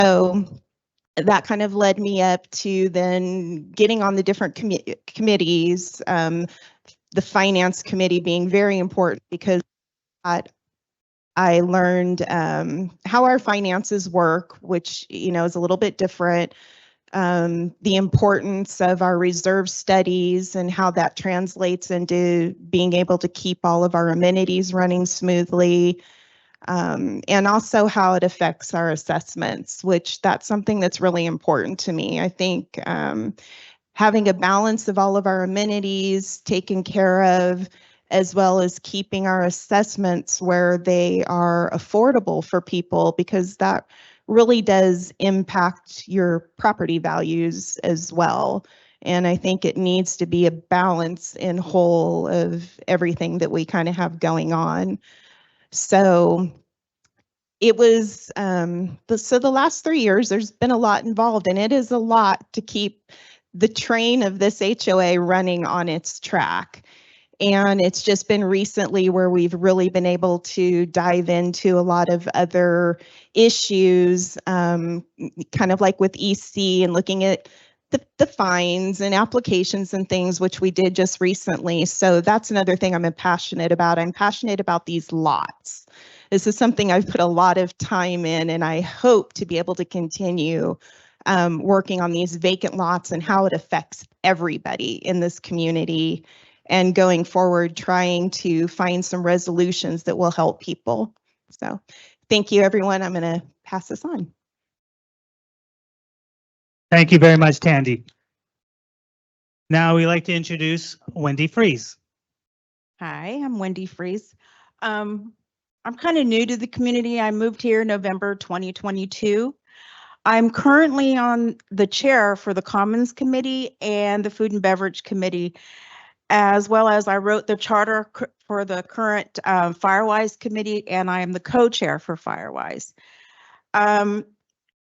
So that kind of led me up to then getting on the different committees, the finance committee being very important because I learned how our finances work, which, is a little bit different. The importance of our reserve studies and how that translates into being able to keep all of our amenities running smoothly. And also how it affects our assessments, which that's something that's really important to me. I think having a balance of all of our amenities taken care of, as well as keeping our assessments where they are affordable for people, because that really does impact your property values as well. And I think it needs to be a balance in whole of everything that we kind of have going on. So it was, the last 3 years, there's been a lot involved, and it is a lot to keep the train of this HOA running on its track. And it's just been recently where we've really been able to dive into a lot of other issues, kind of like with EC and looking at the fines and applications and things, which we did just recently. So that's another thing I'm passionate about. I'm passionate about these lots. This is something I've put a lot of time in, and I hope to be able to continue working on these vacant lots and how it affects everybody in this community, and going forward, trying to find some resolutions that will help people. So thank you, everyone. I'm going to pass this on. Thank you very much, Tandy. Now we'd like to introduce Wendy Fries. Hi, I'm Wendy Fries. I'm kind of new to the community. I moved here November 2022. I'm currently on the chair for the Commons Committee and the Food and Beverage Committee, as well as I wrote the charter for the current Firewise Committee, and I am the co-chair for Firewise.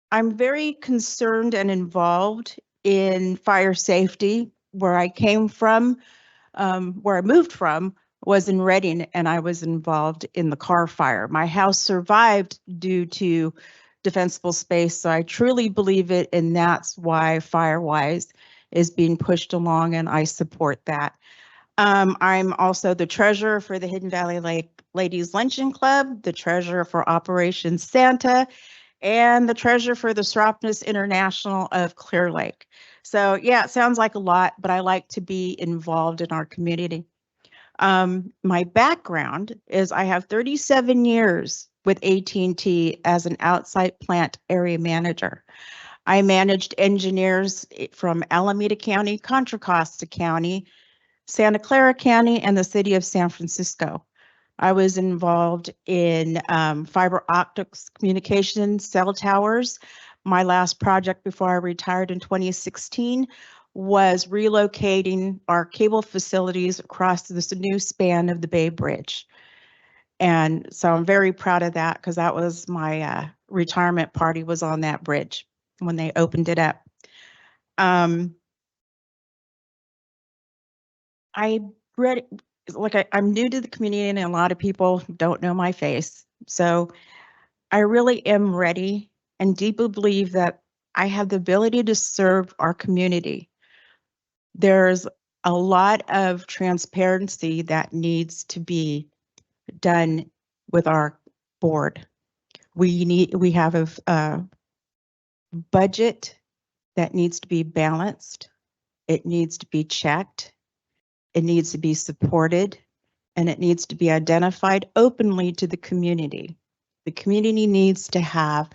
I'm very concerned and involved in fire safety. Where I came from, where I moved from, was in Reading, and I was involved in the Carr fire. My house survived due to defensible space, so I truly believe it, and that's why Firewise is being pushed along, and I support that. I'm also the treasurer for the Hidden Valley Lake Ladies Luncheon Club, the treasurer for Operation Santa, and the treasurer for the Soroptimist International of Clear Lake. So yeah, it sounds like a lot, but I like to be involved in our community. My background is I have 37 years with AT&T as an outside plant area manager. I managed engineers from Alameda County, Contra Costa County, Santa Clara County, and the city of San Francisco. I was involved in fiber optics communication cell towers. My last project before I retired in 2016 was relocating our cable facilities across this new span of the Bay Bridge. And so I'm very proud of that, because that was my retirement party was on that bridge when they opened it up. I'm new to the community, and a lot of people don't know my face. So I really am ready and deeply believe that I have the ability to serve our community. There's a lot of transparency that needs to be done with our board. We have a budget that needs to be balanced. It needs to be checked. It needs to be supported, and it needs to be identified openly to the community. The community needs to have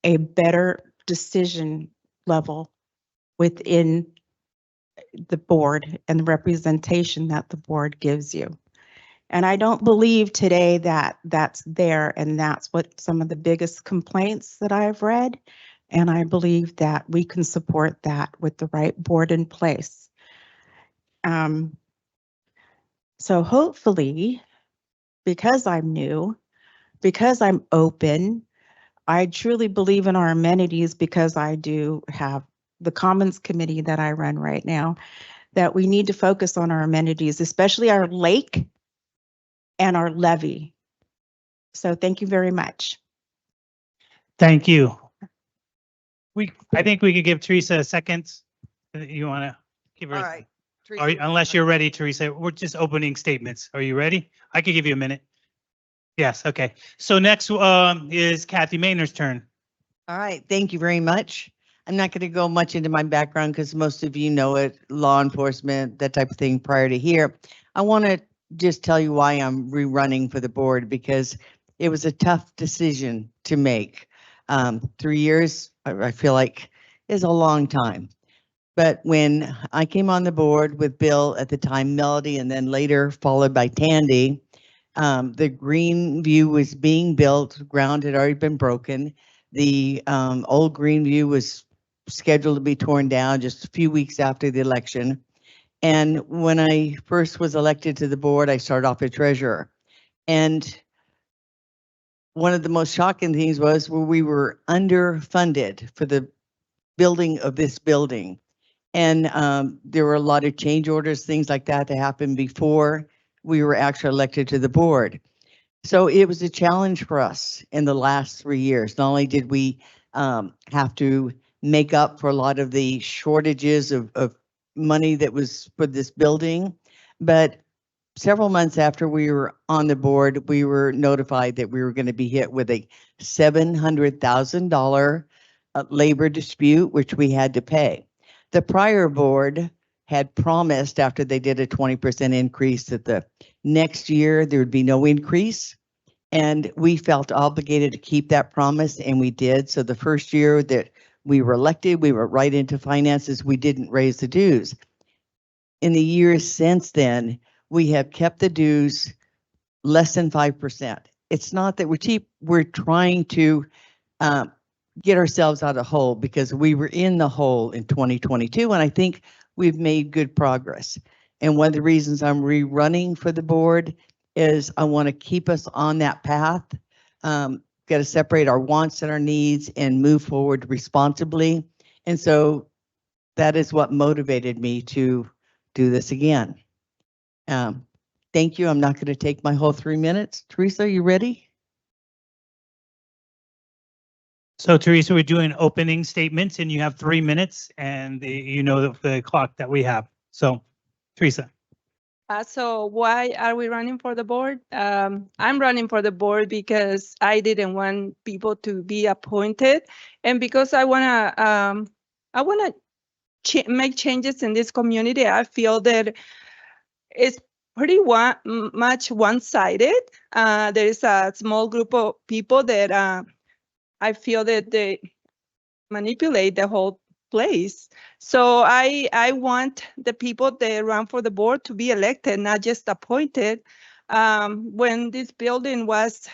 a better decision level within the board and the representation that the board gives you. And I don't believe today that that's there, and that's what some of the biggest complaints that I've read. And I believe that we can support that with the right board in place. So hopefully, because I'm new, because I'm open, I truly believe in our amenities, because I do have the Commons Committee that I run right now, that we need to focus on our amenities, especially our lake and our levee. So thank you very much. Thank you. I think we could give Teresa a second. You want to give her? All right. Unless you're ready, Teresa, we're just opening statements. Are you ready? I could give you a minute. Yes, okay. So next is Kathy Maynard's turn. All right, thank you very much. I'm not going to go much into my background because most of you know it, law enforcement, that type of thing prior to here. I want to just tell you why I'm rerunning for the board because it was a tough decision to make. 3 years, I feel like, is a long time. But when I came on the board with Bill at the time, Melody, and then later followed by Tandy, the Greenview was being built, ground had already been broken. The old Greenview was scheduled to be torn down just a few weeks after the election. And when I first was elected to the board, I started off as treasurer. And one of the most shocking things was where we were underfunded for the building of this building. And there were a lot of change orders, things like that happened before we were actually elected to the board. So it was a challenge for us in the last 3 years. Not only did we have to make up for a lot of the shortages of money that was for this building, but several months after we were on the board, we were notified that we were going to be hit with a $700,000 labor dispute, which we had to pay. The prior board had promised after they did a 20% increase that the next year there would be no increase. And we felt obligated to keep that promise, and we did. So the first year that we were elected, we were right into finances. We didn't raise the dues. In the years since then, we have kept the dues less than 5%. It's not that we're cheap. We're trying to get ourselves out of the hole because we were in the hole in 2022, and I think we've made good progress. And one of the reasons I'm rerunning for the board is I want to keep us on that path. Got to separate our wants and our needs and move forward responsibly. And so that is what motivated me to do this again. Thank you. I'm not going to take my whole 3 minutes. Teresa, are you ready? So Teresa, we're doing opening statements and you have 3 minutes and you know the clock that we have. So Teresa. So why are we running for the board? I'm running for the board because I didn't want people to be appointed, and because I wanna make changes in this community. I feel that it's pretty much one-sided. There is a small group of people that I feel that they manipulate the whole place. So I want the people that run for the board to be elected, not just appointed. When this building was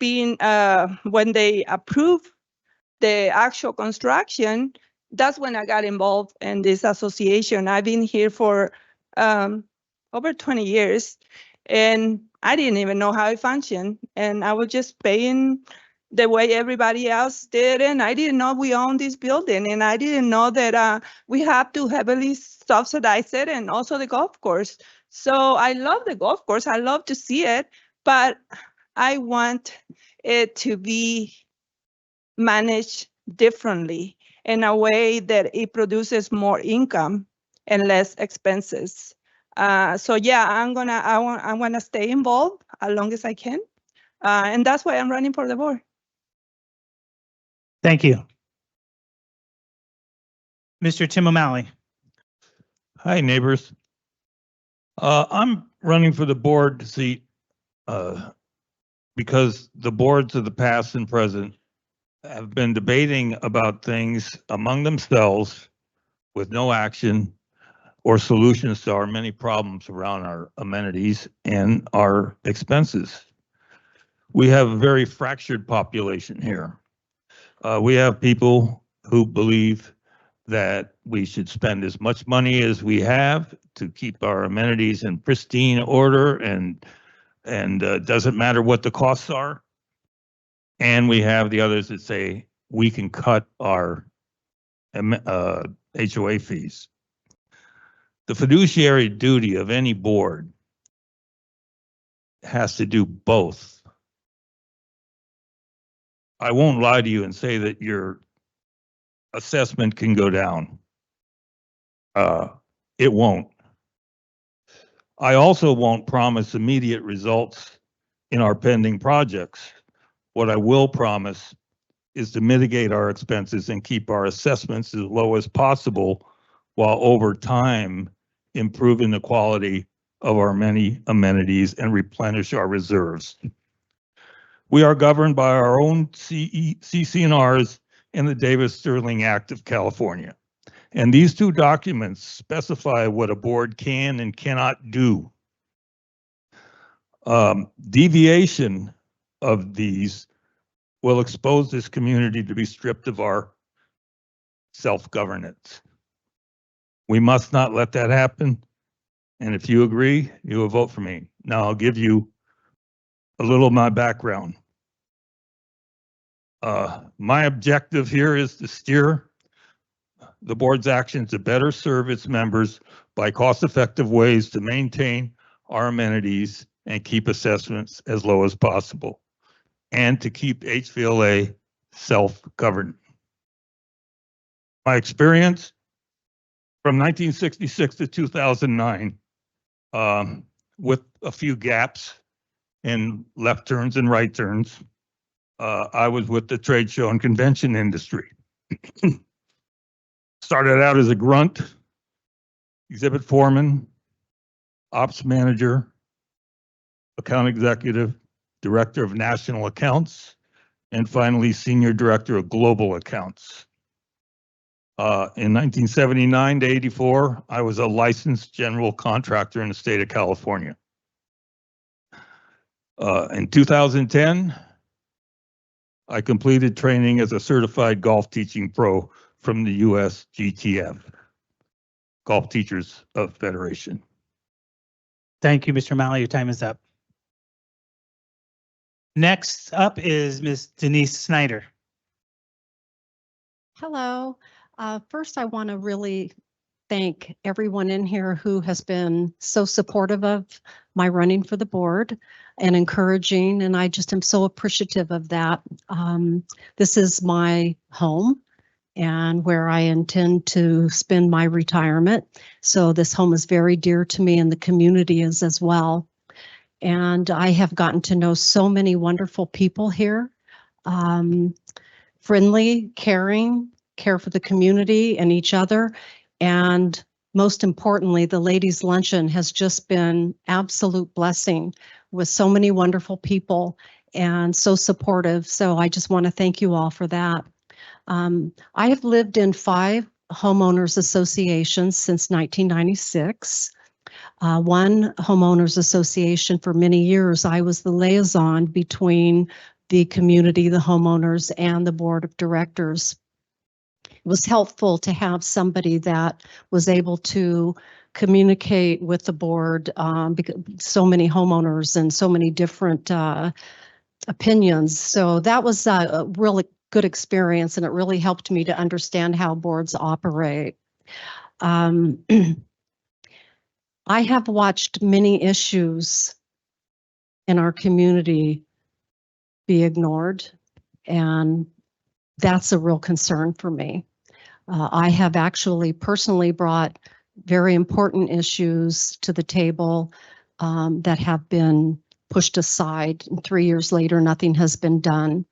being, when they approved the actual construction, that's when I got involved in this association. I've been here for over 20 years, and I didn't even know how it functioned. And I was just paying the way everybody else did, and I didn't know we owned this building, and I didn't know that we have to heavily subsidize it, and also the golf course. So I love the golf course. I love to see it, but I want it to be managed differently in a way that it produces more income and less expenses. So yeah, I want to stay involved as long as I can, and that's why I'm running for the board. Thank you. Mr. Tim O'Malley. Hi, neighbors. I'm running for the board seat because the boards of the past and present have been debating about things among themselves with no action or solutions to our many problems around our amenities and our expenses. We have a very fractured population here. We have people who believe that we should spend as much money as we have to keep our amenities in pristine order, and doesn't matter what the costs are. And we have the others that say we can cut our HOA fees. The fiduciary duty of any board has to do both. I won't lie to you and say that you're assessment can go down. It won't. I also won't promise immediate results in our pending projects. What I will promise is to mitigate our expenses and keep our assessments as low as possible, while over time improving the quality of our many amenities and replenish our reserves. We are governed by our own CC&Rs and the Davis-Sterling Act of California. And these two documents specify what a board can and cannot do. Deviation of these will expose this community to be stripped of our self-governance. We must not let that happen. And if you agree, you will vote for me. Now I'll give you a little of my background. My objective here is to steer the board's actions to better serve its members by cost-effective ways to maintain our amenities and keep assessments as low as possible, and to keep HVLA self-governed. My experience from 1966 to 2009, with a few gaps in left turns and right turns, I was with the trade show and convention industry. Started out as a grunt, exhibit foreman, ops manager, account executive, director of national accounts, and finally senior director of global accounts. In 1979 to 84, I was a licensed general contractor in the state of California. In 2010, I completed training as a certified golf teaching pro from the US GTF, Golf Teachers of Federation. Thank you, Mr. Malley. Your time is up. Next up is Ms. Denise Snyder. Hello. First, I want to really thank everyone in here who has been so supportive of my running for the board and encouraging, and I just am so appreciative of that. This is my home and where I intend to spend my retirement. So this home is very dear to me, and the community is as well. And I have gotten to know so many wonderful people here. Friendly, caring, care for the community and each other. And most importantly, the ladies' luncheon has just been absolute blessing with so many wonderful people and so supportive. So I just want to thank you all for that. I have lived in 5 homeowners associations since 1996. One homeowners association for many years, I was the liaison between the community, the homeowners, and the board of directors. It was helpful to have somebody that was able to communicate with the board, because so many homeowners and so many different opinions. So that was a really good experience, and it really helped me to understand how boards operate. I have watched many issues in our community be ignored, and that's a real concern for me. I have actually personally brought very important issues to the table that have been pushed aside. And 3 years later, nothing has been done.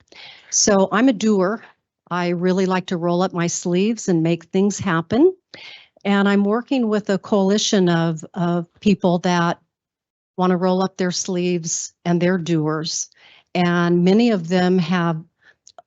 So I'm a doer. I really like to roll up my sleeves and make things happen. And I'm working with a coalition of people that want to roll up their sleeves, and they're doers. And many of them have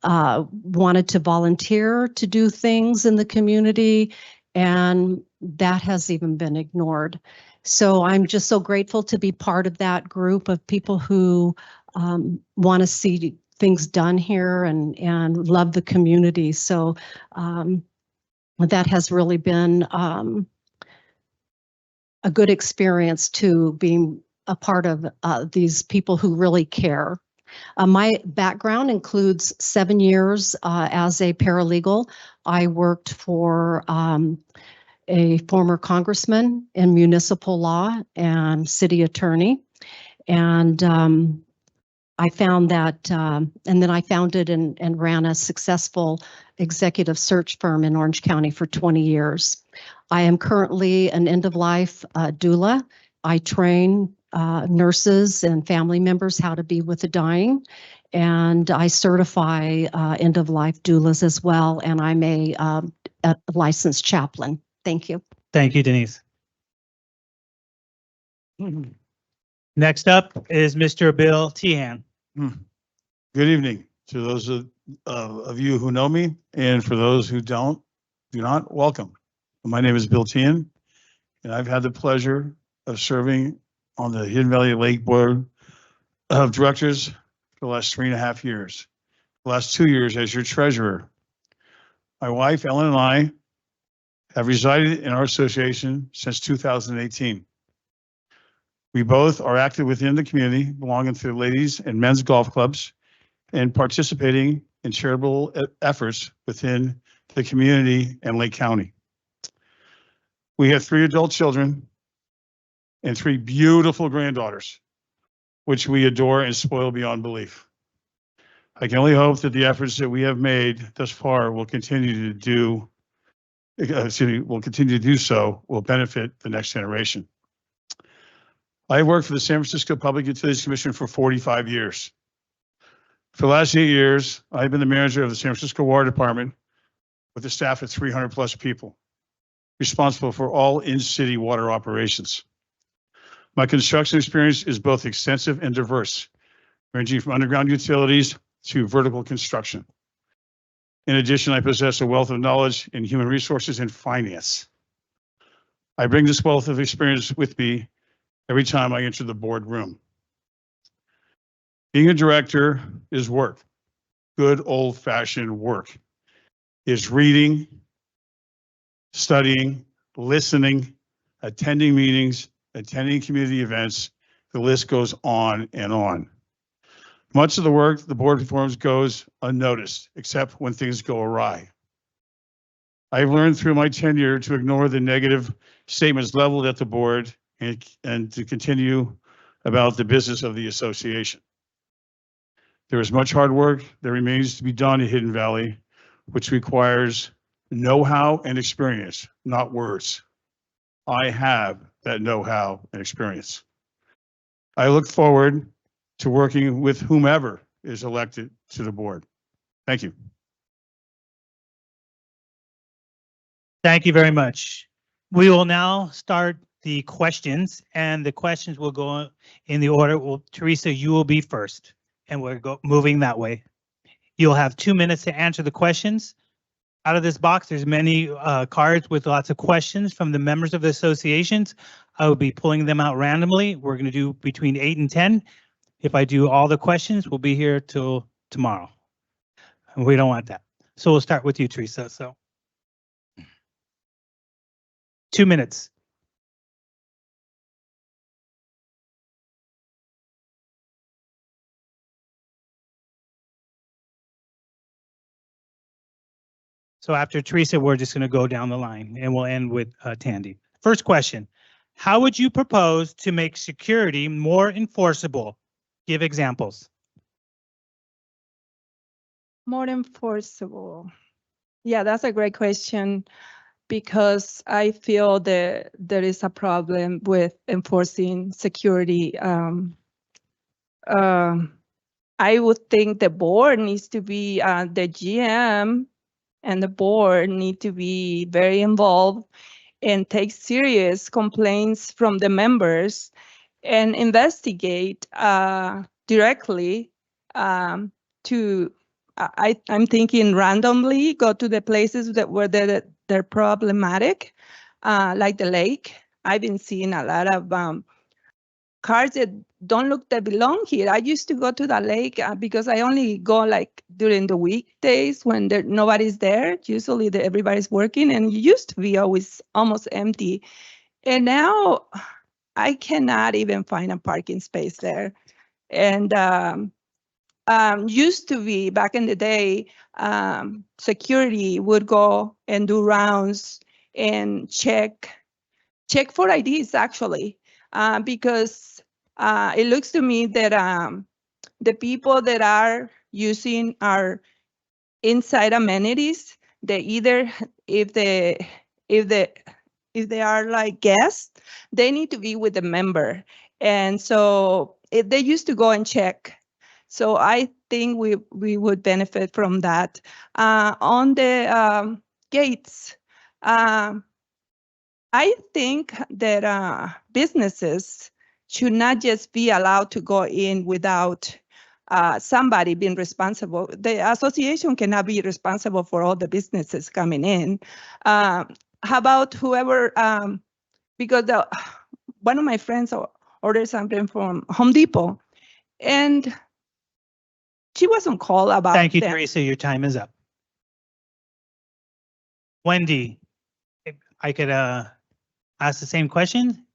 wanted to volunteer to do things in the community, and that has even been ignored. So I'm just so grateful to be part of that group of people who want to see things done here and love the community. So that has really been a good experience to being a part of these people who really care. My background includes 7 years as a paralegal. I worked for a former congressman in municipal law and city attorney. And I found that, and then I founded and ran a successful executive search firm in Orange County for 20 years. I am currently an end-of-life doula. I train nurses and family members how to be with the dying, and I certify end-of-life doulas as well, and I'm a licensed chaplain. Thank you. Thank you, Denise. Next up is Mr. Bill Tehan. Good evening to those of you who know me, and for those who do not, welcome. My name is Bill Tehan, and I've had the pleasure of serving on the Hidden Valley Lake Board of Directors for the last 3.5 years. The last 2 years as your treasurer. My wife, Ellen, and I have resided in our association since 2018. We both are active within the community, belonging to the ladies and men's golf clubs and participating in charitable efforts within the community and Lake County. We have 3 adult children and 3 beautiful granddaughters, which we adore and spoil beyond belief. I can only hope that the efforts that we have made thus far will continue to do so, will benefit the next generation. I worked for the San Francisco Public Utilities Commission for 45 years. For the last 8 years, I've been the manager of the San Francisco Water Department with a staff of 300 plus people, responsible for all in-city water operations. My construction experience is both extensive and diverse, ranging from underground utilities to vertical construction. In addition, I possess a wealth of knowledge in human resources and finance. I bring this wealth of experience with me every time I enter the boardroom. Being a director is work. Good old-fashioned work is reading, studying, listening, attending meetings, attending community events. The list goes on and on. Much of the work the board performs goes unnoticed, except when things go awry. I've learned through my tenure to ignore the negative statements leveled at the board and to continue about the business of the association. There is much hard work that remains to be done in Hidden Valley, which requires know-how and experience, not words. I have that know-how and experience. I look forward to working with whomever is elected to the board. Thank you. Thank you very much. We will now start the questions, and the questions will go in the order. Well, Teresa, you will be first, and we're moving that way. You'll have 2 minutes to answer the questions. Out of this box, there's many cards with lots of questions from the members of the associations. I will be pulling them out randomly. We're going to do between 8 and 10. If I do all the questions, we'll be here till tomorrow. And we don't want that. So we'll start with you, Teresa. So 2 minutes. So after Teresa, we're just going to go down the line and we'll end with Tandy. First question, how would you propose to make security more enforceable? Give examples. More enforceable. Yeah, that's a great question because I feel that there is a problem with enforcing security. I would think the board needs to be, the GM and the board need to be very involved and take serious complaints from the members and investigate directly to, I'm thinking randomly, go to the places where they're problematic, like the lake. I've been seeing a lot of cars that don't look that belong here. I used to go to the lake because I only go like during the weekdays when nobody's there. Usually everybody's working, and it used to be always almost empty. And now I cannot even find a parking space there. And used to be back in the day, security would go and do rounds and check for IDs actually, because it looks to me that the people that are using our inside amenities, they either, if they are like guests, they need to be with the member. And so they used to go and check. So I think we would benefit from that. On the gates, I think that businesses should not just be allowed to go in without somebody being responsible. The association cannot be responsible for all the businesses coming in. How about whoever, because one of my friends ordered something from Home Depot, and she wasn't called about Thank you, them. Teresa. Your time is up. Wendy, if I could ask the same question.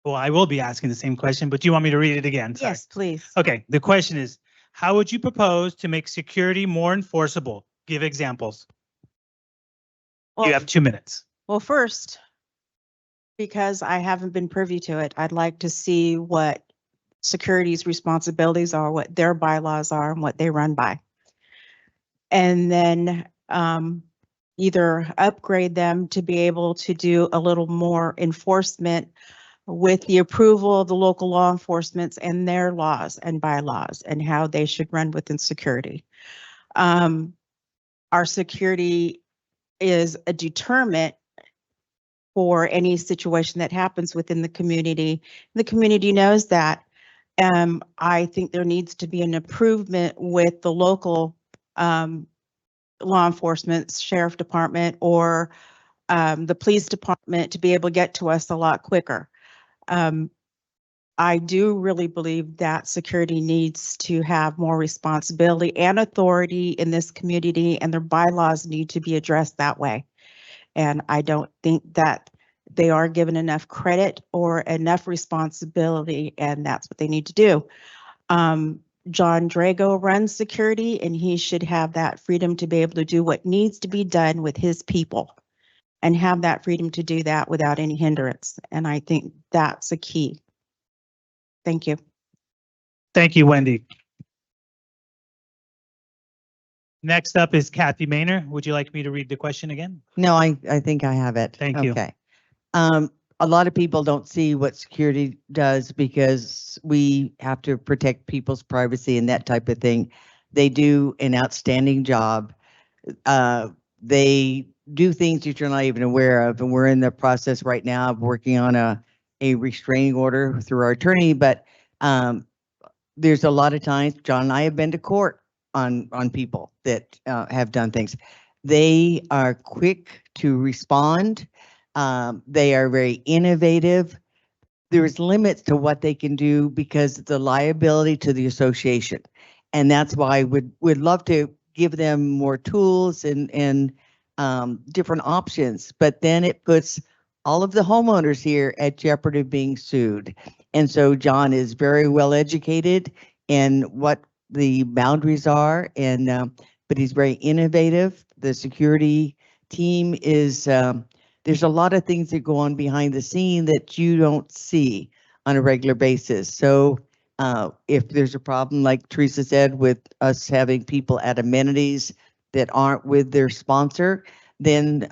Well, I will be asking the same question, but do you want me to read it again? Sorry. Yes, please. Okay, the question is, how would you propose to make security more enforceable? Give examples. You Well, have 2 minutes. well, first, because I haven't been privy to it, I'd like to see what security's responsibilities are, what their bylaws are, and what they run by. And then either upgrade them to be able to do a little more enforcement with the approval of the local law enforcement and their laws and bylaws and how they should run within security. Our security is a deterrent for any situation that happens within the community. The community knows that. I think there needs to be an improvement with the local law enforcement, sheriff department, or the police department to be able to get to us a lot quicker. I do really believe that security needs to have more responsibility and authority in this community, and their bylaws need to be addressed that way. And I don't think that they are given enough credit or enough responsibility, and that's what they need to do. John Drago runs security, and he should have that freedom to be able to do what needs to be done with his people and have that freedom to do that without any hindrance. And I think that's a key. Thank you. Thank you, Wendy. Next up is Kathy Maynor. Would you like me to read the question again? No, I think I have it. Thank you. Okay. A lot of people don't see what security does because we have to protect people's privacy and that type of thing. They do an outstanding job. They do things that you're not even aware of, and we're in the process right now of working on a restraining order through our attorney. But there's a lot of times, John and I have been to court on people that have done things. They are quick to respond. They are very innovative. There's limits to what they can do because of the liability to the association. And that's why we'd love to give them more tools and different options, but then it puts all of the homeowners here at jeopardy of being sued. And so John is very well educated in what the boundaries are, and but he's very innovative. The security team is, there's a lot of things that go on behind the scene that you don't see on a regular basis. So if there's a problem, like Teresa said, with us having people at amenities that aren't with their sponsor, then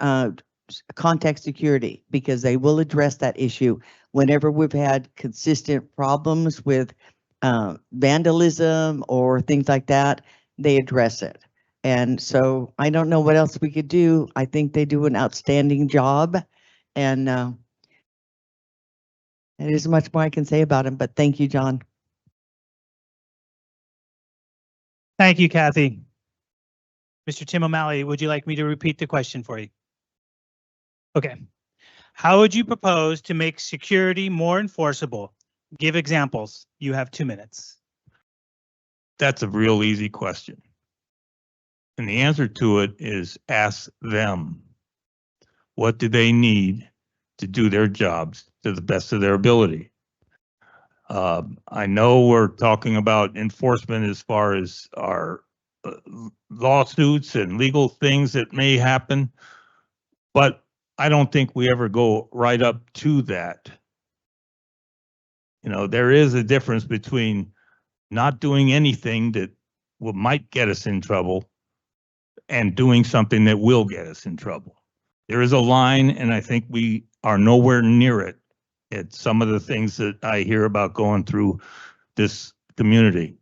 contact security, because they will address that issue. Whenever we've had consistent problems with vandalism or things like that, they address it. And so I don't know what else we could do. I think they do an outstanding job, and there isn't much more I can say about them, but thank you, John. Thank you, Kathy. Mr. Tim O'Malley, would you like me to repeat the question for you? Okay. How would you propose to make security more enforceable? Give examples. You have 2 minutes. That's a real easy question. And the answer to it is ask them. What do they need to do their jobs to the best of their ability? I know we're talking about enforcement as far as our lawsuits and legal things that may happen, but I don't think we ever go right up to that. You know, there is a difference between not doing anything that might get us in trouble, and doing something that will get us in trouble. There is a line, and I think we are nowhere near it at some of the things that I hear about going through this community.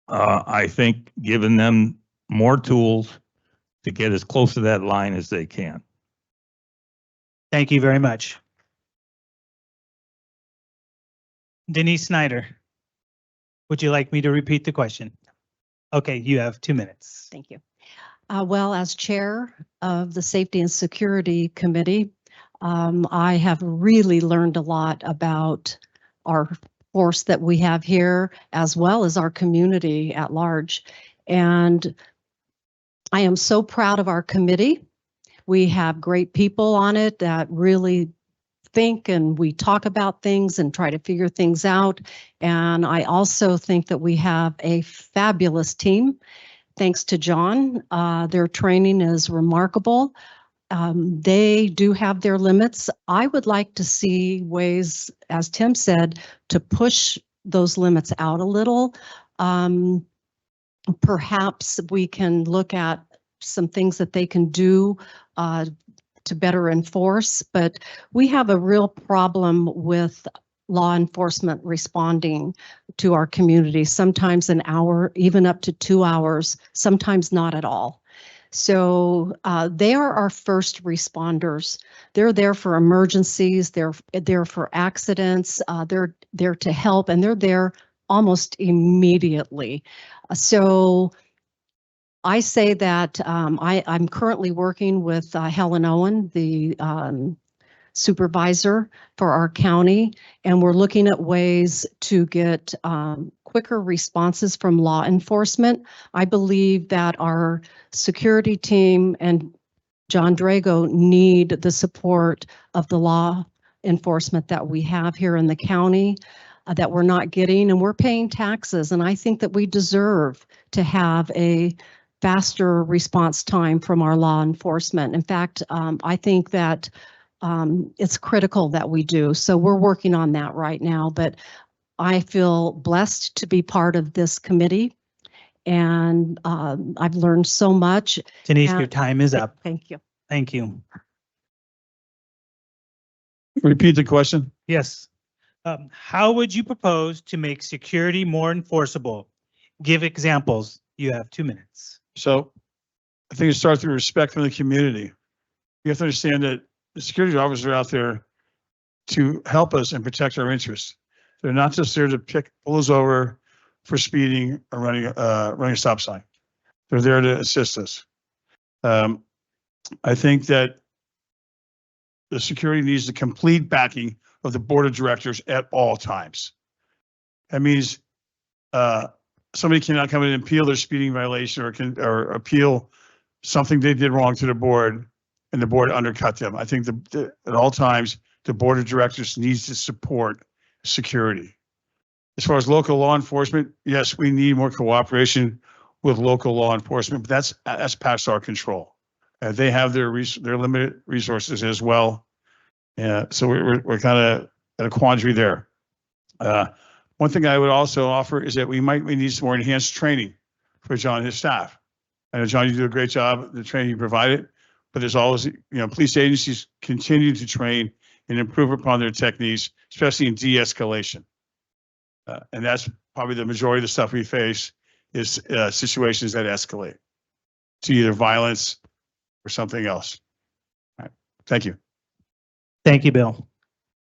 I think giving them more tools to get as close to that line as they can. Thank you very much. Denise Snyder, would you like me to repeat the question? Okay, you have 2 minutes. Thank you. Well, as chair of the Safety and Security Committee, I have really learned a lot about our force that we have here, as well as our community at large. And I am so proud of our committee. We have great people on it that really think, and we talk about things and try to figure things out. And I also think that we have a fabulous team. Thanks to John, their training is remarkable. They do have their limits. I would like to see ways, as Tim said, to push those limits out a little. Perhaps we can look at some things that they can do to better enforce, but we have a real problem with law enforcement responding to our community, sometimes an hour, even up to 2 hours, sometimes not at all. So they are our first responders. They're there for emergencies, they're there for accidents, they're there to help, and they're there almost immediately. So I say that I'm currently working with Helen Owen, the supervisor for our county, and we're looking at ways to get quicker responses from law enforcement. I believe that our security team and John Drago need the support of the law enforcement that we have here in the county that we're not getting, and we're paying taxes, and I think that we deserve to have a faster response time from our law enforcement. In fact, I think that it's critical that we do. So we're working on that right now, but I feel blessed to be part of this committee, and I've learned so much. Denise, your time is up. Thank you. Thank you. Repeat the question. Yes. How would you propose to make security more enforceable? Give examples. You have 2 minutes. So I think it starts with respect from the community. You have to understand that the security officers are out there to help us and protect our interests. They're not just there to pull us over for speeding or running a stop sign. They're there to assist us. I think that the security needs the complete backing of the board of directors at all times. That means somebody cannot come in and appeal their speeding violation or appeal something they did wrong to the board and the board undercut them. I think at all times, the board of directors needs to support security. As far as local law enforcement, yes, we need more cooperation with local law enforcement, but that's past our control. They have their limited resources as well. So we're kind of at a quandary there. One thing I would also offer is that we need some more enhanced training for John and his staff. I know, John, you do a great job, the training you provided, but there's always, police agencies continue to train and improve upon their techniques, especially in de-escalation. And that's probably the majority of the stuff we face is situations that escalate to either violence or something else. All right. Thank you. Thank you, Bill.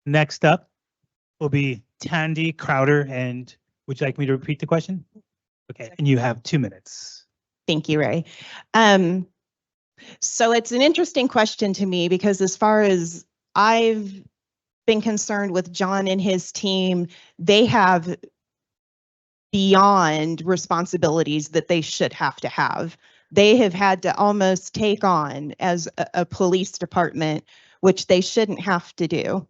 Next up will be Tandy Crowder. And would you like me to repeat the question? Okay, and you have 2 minutes. Thank you, Ray. So it's an interesting question to me because as far as I've been concerned with John and his team, they have beyond responsibilities that they should have to have. They have had to almost take on as a police department, which they shouldn't have to do.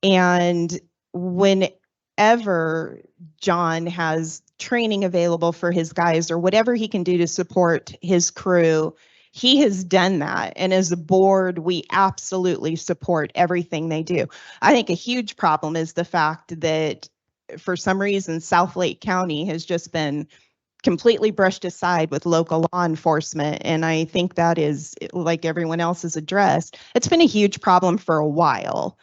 And whenever John has training available for his guys or whatever he can do to support his crew, he has done that. And as a board, we absolutely support everything they do. I think a huge problem is the fact that for some reason, South Lake County has just been completely brushed aside with local law enforcement. And I think that is, like everyone else has addressed, it's been a huge problem for a while.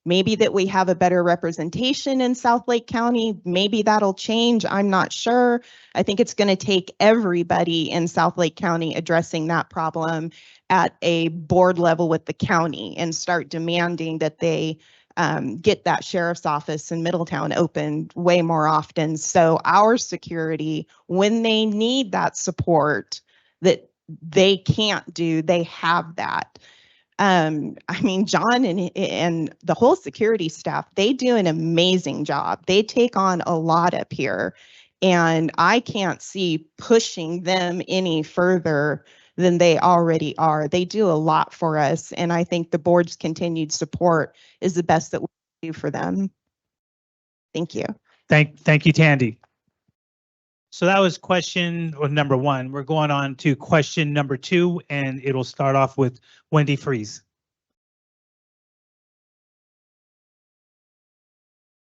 Maybe that we have a better representation in South Lake County. Maybe that'll change. I'm not sure. I think it's going to take everybody in South Lake County addressing that problem at a board level with the county and start demanding that they get that sheriff's office in Middletown open way more often. So our security, when they need that support that they can't do, they have that. I mean, John and the whole security staff, they do an amazing job. They take on a lot up here, and I can't see pushing them any further than they already are. They do a lot for us, and I think the board's continued support is the best that we can do for them. Thank you. Thank you, Tandy. So that was question number 1. We're going on to question number 2, and it'll start off with Wendy Freeze.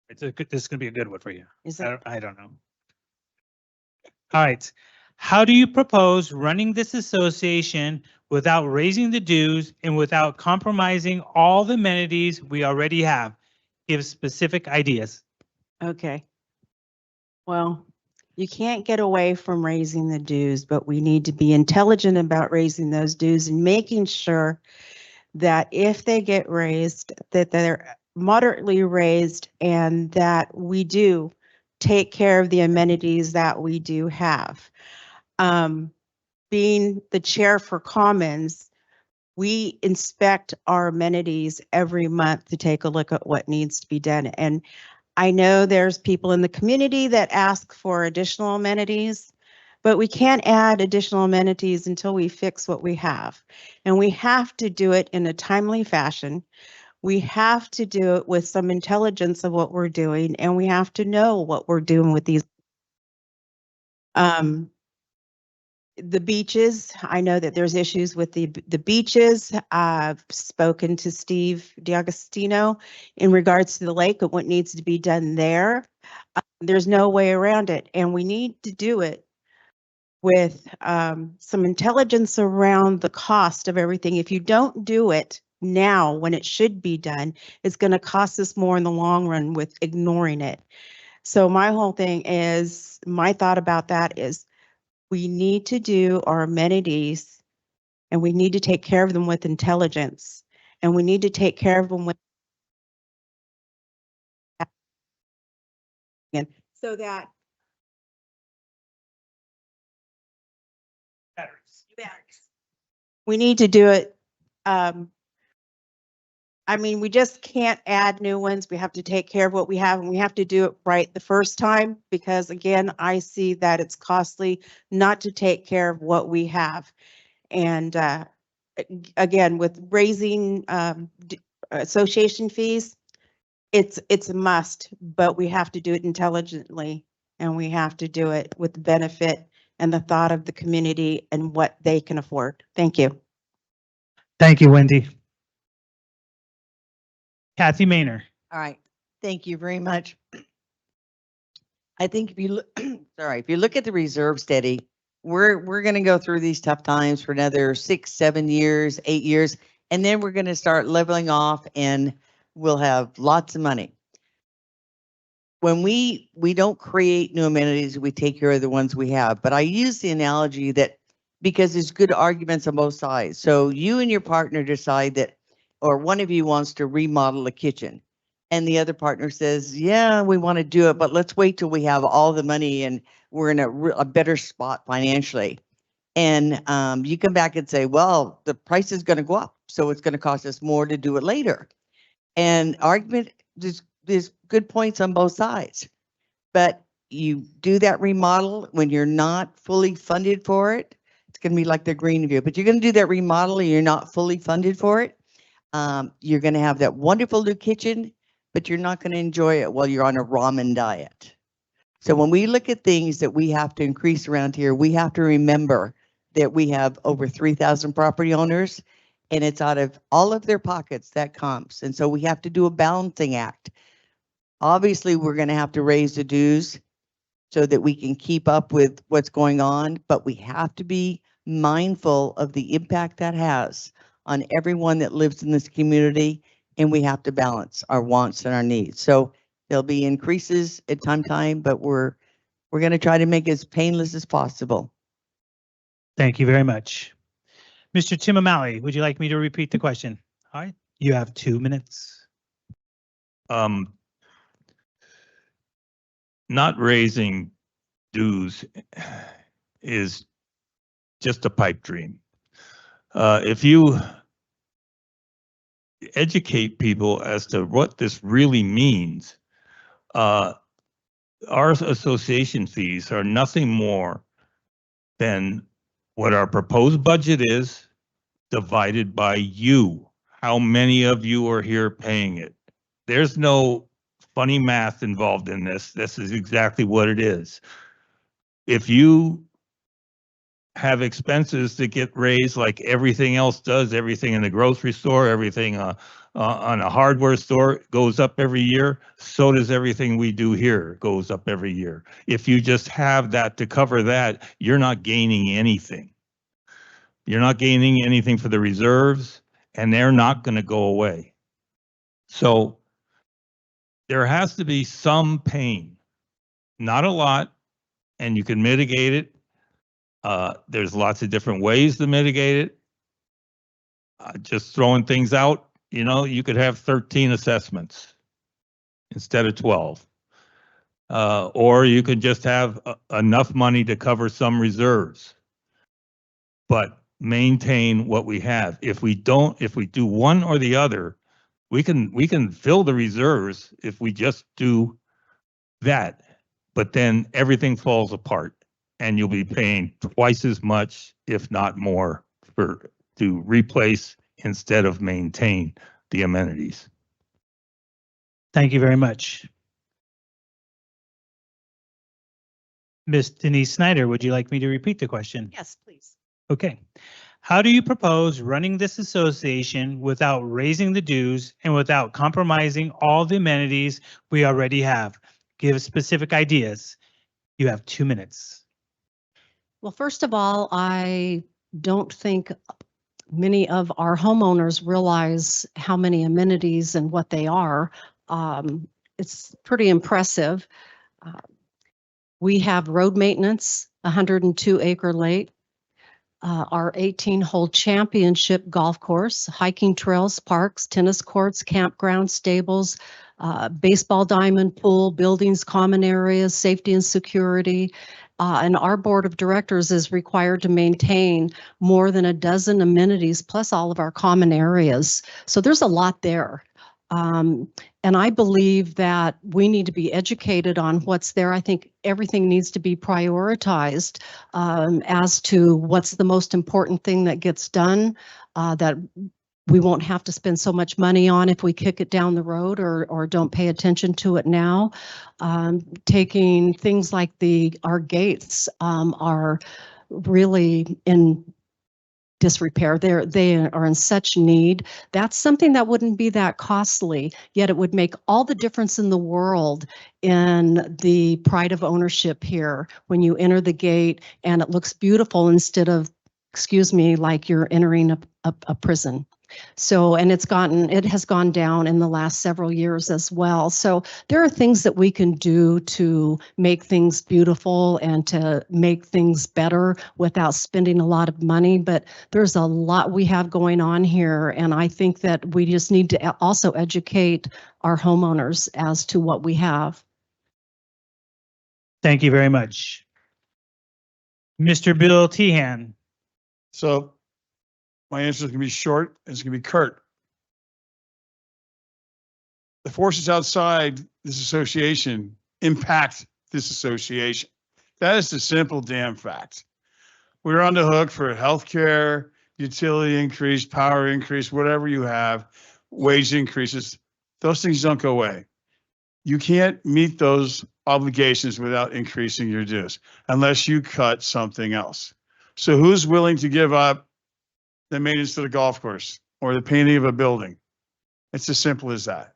This is going to be a good one for you. Is it? I don't know. All right. How do you propose running this association without raising the dues and without compromising all the amenities we already have? Give specific ideas. Okay. Well, you can't get away from raising the dues, but we need to be intelligent about raising those dues and making sure that if they get raised, that they're moderately raised and that we do take care of the amenities that we do have. Being the chair for Commons, we inspect our amenities every month to take a look at what needs to be done. And I know there's people in the community that ask for additional amenities, but we can't add additional amenities until we fix what we have. And we have to do it in a timely fashion. We have to do it with some intelligence of what we're doing, and we have to know what we're doing with these. The beaches, I know that there's issues with the beaches. I've spoken to Steve D'Agostino in regards to the lake and what needs to be done there. There's no way around it, and we need to do it with some intelligence around the cost of everything. If you don't do it now when it should be done, it's going to cost us more in the long run with ignoring it. So my whole thing is, my thought about that is, we need to do our amenities and we need to take care of them with intelligence, and we need to take care of them with so that we need to do it. I mean, we just can't add new ones. We have to take care of what we have, and we have to do it right the first time, because again, I see that it's costly not to take care of what we have. And again, with raising association fees, it's a must, but we have to do it intelligently, and we have to do it with the benefit and the thought of the community and what they can afford. Thank you. Thank you, Wendy. Kathy Maynor. All right, thank you very much. I think if you look, sorry, if you look at the reserve steady, we're going to go through these tough times for another 6, 7 years, 8 years, and then we're going to start leveling off, and we'll have lots of money. When we don't create new amenities, we take care of the ones we have. But I use the analogy that because there's good arguments on both sides. So you and your partner decide that, or one of you wants to remodel a kitchen, and the other partner says, yeah, we want to do it, but let's wait till we have all the money and we're in a better spot financially. And you come back and say, well, the price is going to go up, so it's going to cost us more to do it later. And argument, there's good points on both sides, but you do that remodel when you're not fully funded for it. It's going to be like the Greenview, but you're going to do that remodel and you're not fully funded for it. You're going to have that wonderful new kitchen, but you're not going to enjoy it while you're on a ramen diet. So when we look at things that we have to increase around here, we have to remember that we have over 3,000 property owners, and it's out of all of their pockets that comes. And so we have to do a balancing act. Obviously, we're going to have to raise the dues so that we can keep up with what's going on, but we have to be mindful of the impact that has on everyone that lives in this community, and we have to balance our wants and our needs. So there'll be increases at time, but we're going to try to make it as painless as possible. Thank you very much. Mr. Tim O'Malley, would you like me to repeat the question? All right, you have 2 minutes. Not raising dues is just a pipe dream. If you educate people as to what this really means, our association fees are nothing more than what our proposed budget is divided by you. How many of you are here paying it? There's no funny math involved in this. This is exactly what it is. If you have expenses that get raised like everything else does, everything in the grocery store, everything on a hardware store goes up every year, so does everything we do here goes up every year. If you just have that to cover that, you're not gaining anything. You're not gaining anything for the reserves, and they're not going to go away. So there has to be some pain, not a lot, and you can mitigate it. There's lots of different ways to mitigate it. Just throwing things out, you know, you could have 13 assessments instead of 12. Or you could just have enough money to cover some reserves, but maintain what we have. If we do one or the other, we can fill the reserves if we just do that, but then everything falls apart and you'll be paying twice as much, if not more, to replace instead of maintain the amenities. Thank you very much. Ms. Denise Snyder, would you like me to repeat the question? Yes, please. Okay. How do you propose running this association without raising the dues and without compromising all the amenities we already have? Give specific ideas. You have 2 minutes. Well, first of all, I don't think many of our homeowners realize how many amenities and what they are. It's pretty impressive. We have road maintenance, 102-acre lake, our 18-hole championship golf course, hiking trails, parks, tennis courts, campgrounds, stables, baseball diamond pool, buildings, common areas, safety and security. And our board of directors is required to maintain more than a dozen amenities plus all of our common areas. So there's a lot there. And I believe that we need to be educated on what's there. I think everything needs to be prioritized as to what's the most important thing that gets done, that we won't have to spend so much money on if we kick it down the road or don't pay attention to it now. Taking things like our gates are really in disrepair. They are in such need. That's something that wouldn't be that costly, yet it would make all the difference in the world in the pride of ownership here when you enter the gate and it looks beautiful instead of, excuse me, like you're entering a prison. So, and it has gone down in the last several years as well. So there are things that we can do to make things beautiful and to make things better without spending a lot of money. But there's a lot we have going on here. And I think that we just need to also educate our homeowners as to what we have. Thank you very much. Mr. Bill Tehan. So my answer is going to be short. It's going to be curt. The forces outside this association impact this association. That is the simple damn fact. We're on the hook for healthcare, utility increase, power increase, whatever you have, wage increases. Those things don't go away. You can't meet those obligations without increasing your dues unless you cut something else. So who's willing to give up the maintenance to the golf course or the painting of a building? It's as simple as that.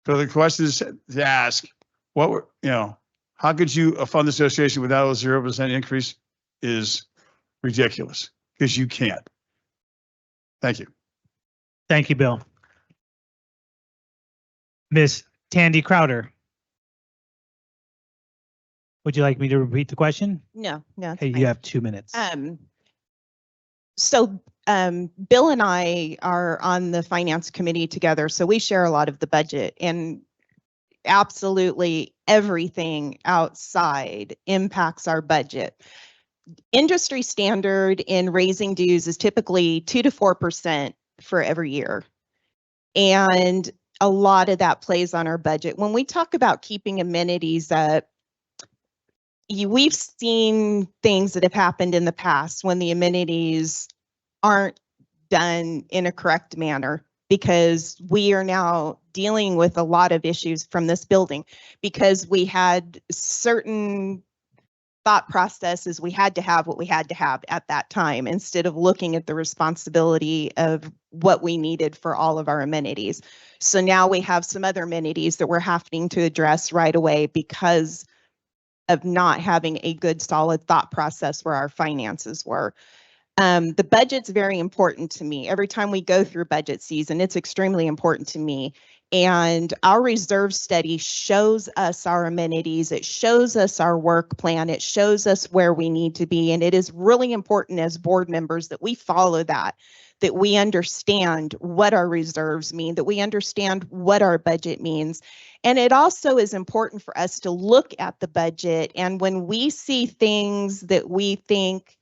So the question is to ask, what were, how could you fund the association without a 0% increase is ridiculous because you can't. Thank you. Thank you, Bill. Miss Tandy Crowder. Would you like me to repeat the question? No, it's Hey, fine. you have 2 minutes. Bill and I are on the finance committee together, so we share a lot of the budget, and absolutely everything outside impacts our budget. Industry standard in raising dues is typically 2 to 4% for every year. And a lot of that plays on our budget. When we talk about keeping amenities up, we've seen things that have happened in the past when the amenities aren't done in a correct manner, because we are now dealing with a lot of issues from this building because we had certain thought processes. We had to have what we had to have at that time instead of looking at the responsibility of what we needed for all of our amenities. So now we have some other amenities that we're having to address right away because of not having a good solid thought process where our finances were. The budget's very important to me. Every time we go through budget season, it's extremely important to me. And our reserve study shows us our amenities. It shows us our work plan. It shows us where we need to be. And it is really important as board members that we follow that we understand what our reserves mean, that we understand what our budget means. And it also is important for us to look at the budget. And when we see things that we think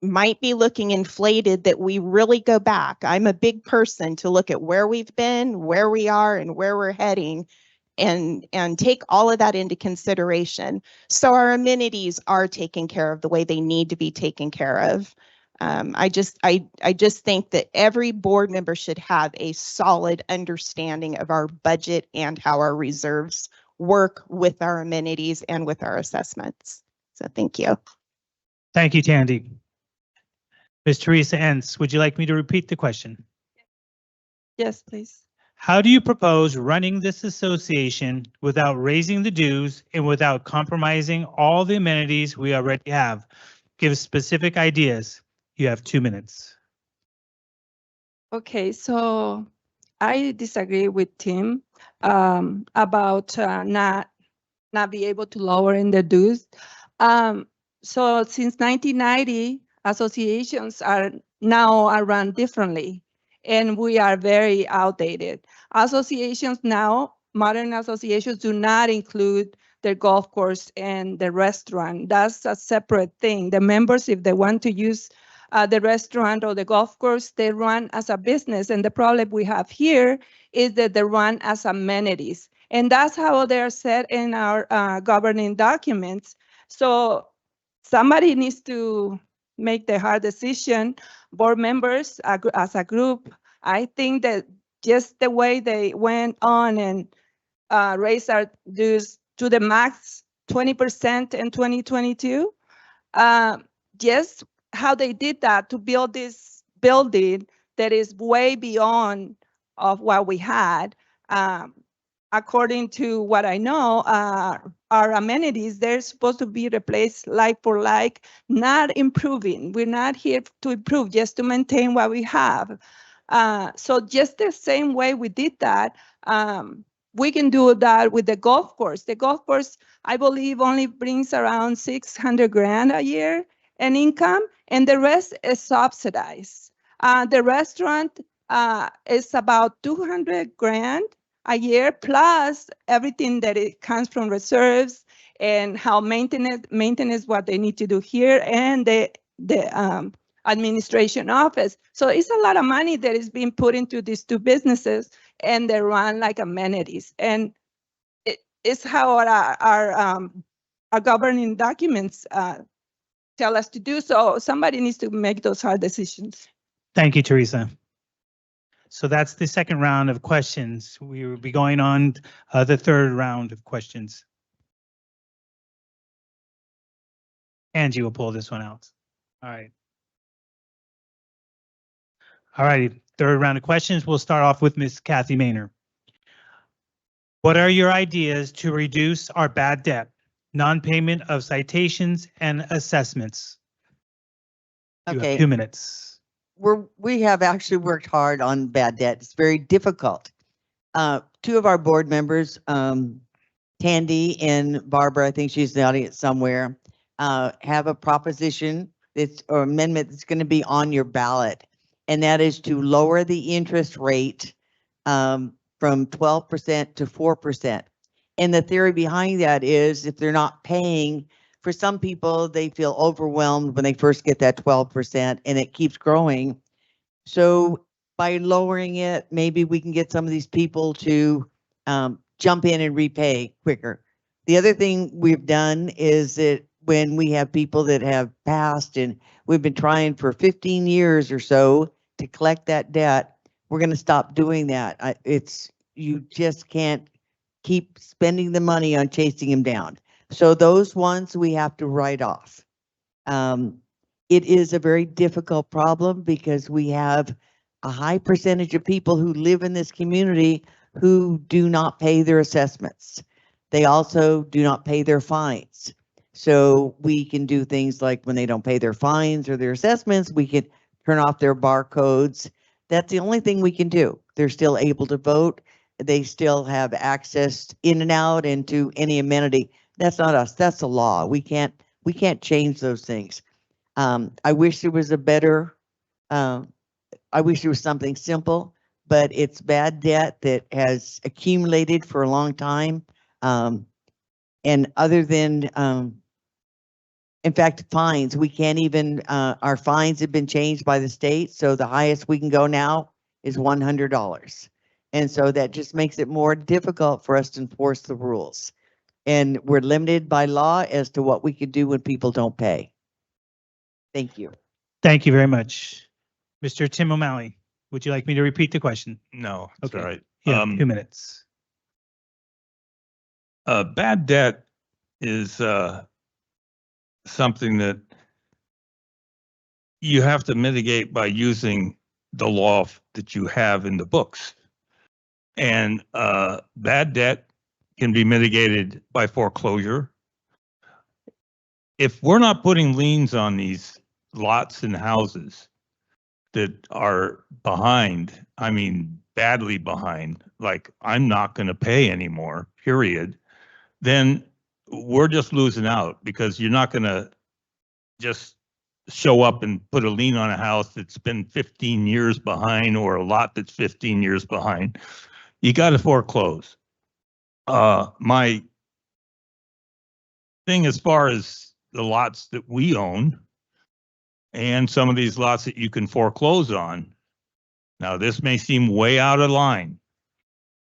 might be looking inflated, that we really go back. I'm a big person to look at where we've been, where we are, and where we're heading, and take all of that into consideration. So our amenities are taken care of the way they need to be taken care of. I just think that every board member should have a solid understanding of our budget and how our reserves work with our amenities and with our assessments. So thank you. Thank you, Tandy. Ms. Teresa Entz, would you like me to repeat the question? Yes, please. How do you propose running this association without raising the dues and without compromising all the amenities we already have? Give specific ideas. You have 2 minutes. Okay, so I disagree with Tim about not be able to lower in the dues. So since 1990, associations are now run differently, and we are very outdated. Associations now, modern associations, do not include the golf course and the restaurant. That's a separate thing. The members, if they want to use the restaurant or the golf course, they run as a business. And the problem we have here is that they run as amenities. And that's how they're set in our governing documents. So somebody needs to make the hard decision. Board members, as a group, I think that just the way they went on and raised our dues to the max 20% in 2022, just how they did that to build this building that is way beyond of what we had. According to what I know, our amenities, they're supposed to be replaced like for like, not improving. We're not here to improve, just to maintain what we have. So just the same way we did that, we can do that with the golf course. The golf course, I believe, only brings around 600 grand a year in income, and the rest is subsidized. The restaurant is about 200 grand a year, plus everything that it comes from reserves and how maintenance what they need to do here, and the administration office. So it's a lot of money that is being put into these two businesses, and they run like amenities. And it's how our governing documents tell us to do. So somebody needs to make those hard decisions. Thank you, Teresa. So that's the second round of questions. We will be going on the third round of questions. Angie will pull this one out. All right. All righty, third round of questions. We'll start off with Ms. Kathy Maynor. What are your ideas to reduce our bad debt, non-payment of citations and assessments? You have Okay. 2 minutes. We have actually worked hard on bad debt. It's very difficult. Two of our board members, Tandy and Barbara, I think she's in the audience somewhere, have a proposition or amendment that's going to be on your ballot. And that is to lower the interest rate from 12% to 4%. And the theory behind that is if they're not paying, for some people, they feel overwhelmed when they first get that 12% and it keeps growing. So by lowering it, maybe we can get some of these people to jump in and repay quicker. The other thing we've done is that when we have people that have passed and we've been trying for 15 years or so to collect that debt, we're going to stop doing that. You just can't keep spending the money on chasing them down. So those ones we have to write off. It is a very difficult problem because we have a high percentage of people who live in this community who do not pay their assessments. They also do not pay their fines. So we can do things like when they don't pay their fines or their assessments, we can turn off their barcodes. That's the only thing we can do. They're still able to vote. They still have access in and out into any amenity. That's not us. That's the law. We can't change those things. I wish there was a better, I wish there was something simple, but it's bad debt that has accumulated for a long time. And other than, in fact, fines, we can't even, our fines have been changed by the state. So the highest we can go now is $100. And so that just makes it more difficult for us to enforce the rules. And we're limited by law as to what we could do when people don't pay. Thank you. Thank you very much. Mr. Tim O'Malley, would you like me to repeat the question? No, that's Okay. all right. Yeah, 2 minutes. Bad debt is something that you have to mitigate by using the law that you have in the books. And bad debt can be mitigated by foreclosure. If we're not putting liens on these lots and houses that are behind, I mean, badly behind, like I'm not going to pay anymore, period, then we're just losing out because you're not going to just show up and put a lien on a house that's been 15 years behind or a lot that's 15 years behind. You got to foreclose. My thing as far as the lots that we own and some of these lots that you can foreclose on. Now, this may seem way out of line,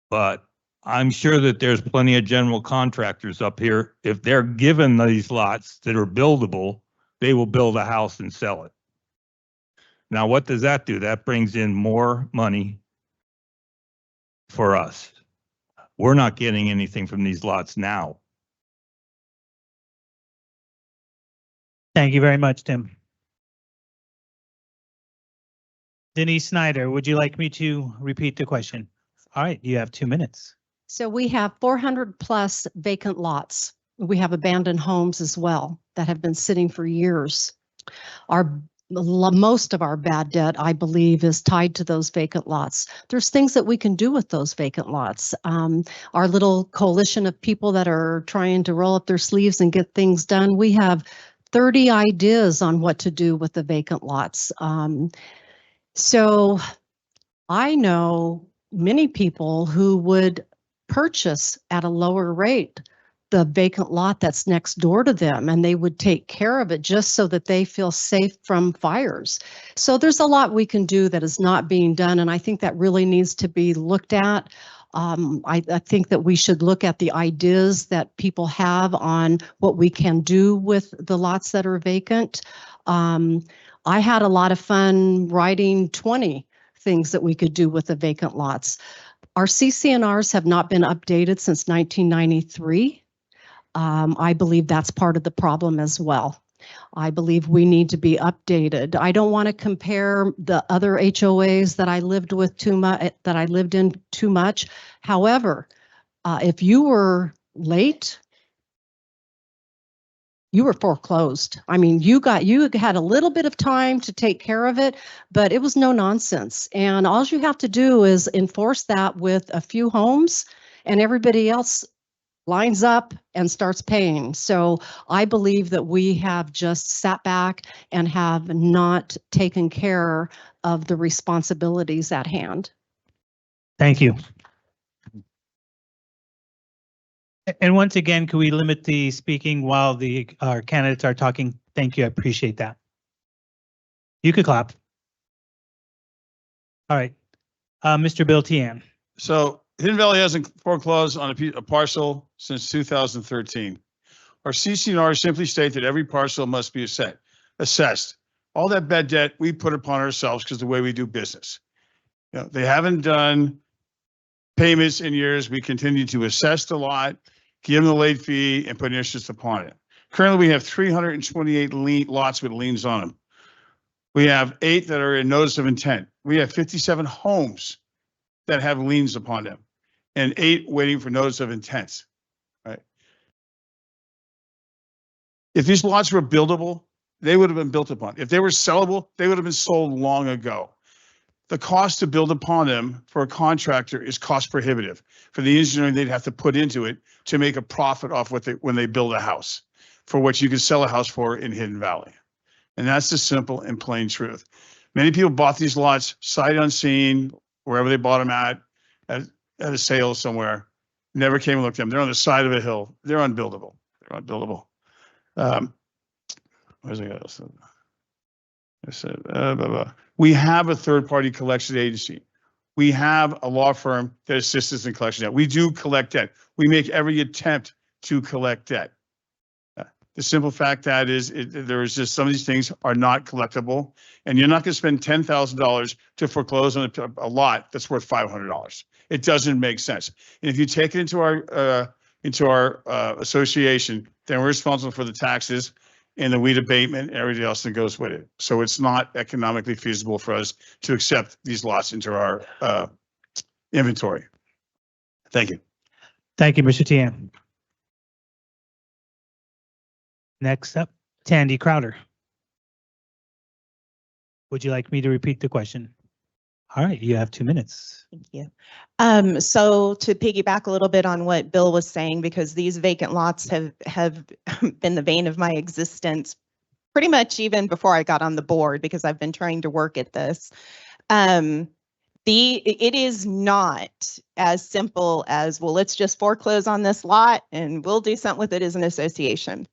but I'm sure that there's plenty of general contractors up here. If they're given these lots that are buildable, they will build a house and sell it. Now, what does that do? That brings in more money for us. We're not getting anything from these lots now. Thank you very much, Tim. Denise Snyder, would you like me to repeat the question? All right, you have 2 minutes. So we have 400 plus vacant lots. We have abandoned homes as well that have been sitting for years. Most of our bad debt, I believe, is tied to those vacant lots. There's things that we can do with those vacant lots. Our little coalition of people that are trying to roll up their sleeves and get things done, we have 30 ideas on what to do with the vacant lots. So I know many people who would purchase at a lower rate the vacant lot that's next door to them, and they would take care of it just so that they feel safe from fires. So there's a lot we can do that is not being done, and I think that really needs to be looked at. I think that we should look at the ideas that people have on what we can do with the lots that are vacant. I had a lot of fun writing 20 things that we could do with the vacant lots. Our CCNRs have not been updated since 1993. I believe that's part of the problem as well. I believe we need to be updated. I don't want to compare the other HOAs that I lived with too much, that I lived in too much. However, If you were late, you were foreclosed. I mean, you had a little bit of time to take care of it, but it was no nonsense. And all you have to do is enforce that with a few homes, and everybody else lines up and starts paying. So I believe that we have just sat back and have not taken care of the responsibilities at hand. Thank you. And once again, can we limit the speaking while our candidates are talking? Thank you. I appreciate that. You could clap. All right. Mr. Bill Tian. So Hidden Valley hasn't foreclosed on a parcel since 2013. Our CC&R simply state that every parcel must be assessed. All that bad debt we put upon ourselves because the way we do business. You know, they haven't done payments in years. We continue to assess the lot, give them the late fee, and put interest upon it. Currently, we have 328 lots with liens on them. We have 8 that are in notice of intent. We have 57 homes that have liens upon them, and 8 waiting for notice of intent. Right? If these lots were buildable, they would have been built upon. If they were sellable, they would have been sold long ago. The cost to build upon them for a contractor is cost prohibitive. For the engineering they'd have to put into it to make a profit off when they build a house, for what you could sell a house for in Hidden Valley. And that's the simple and plain truth. Many people bought these lots sight unseen, wherever they bought them at a sale somewhere, never came and looked at them. They're on the side of a hill. They're unbuildable. They're unbuildable. Where's the other? I said, we have a third-party collection agency. We have a law firm that assists us in collection debt. We do collect debt. We make every attempt to collect debt. The simple fact that there is just some of these things are not collectible, and you're not going to spend $10,000 to foreclose on a lot that's worth $500. It doesn't make sense. And if you take it into our association, then we're responsible for the taxes and the weed abatement and everything else that goes with it. So it's not economically feasible for us to accept these lots into our inventory. Thank you. Thank you, Mr. Tian. Next up, Tandy Crowder. Would you like me to repeat the question? All right, you have 2 minutes. Thank you. So to piggyback a little bit on what Bill was saying, because these vacant lots have been the bane of my existence pretty much even before I got on the board, because I've been trying to work at this. It is not as simple as, well, let's just foreclose on this lot and we'll do something with it as an association.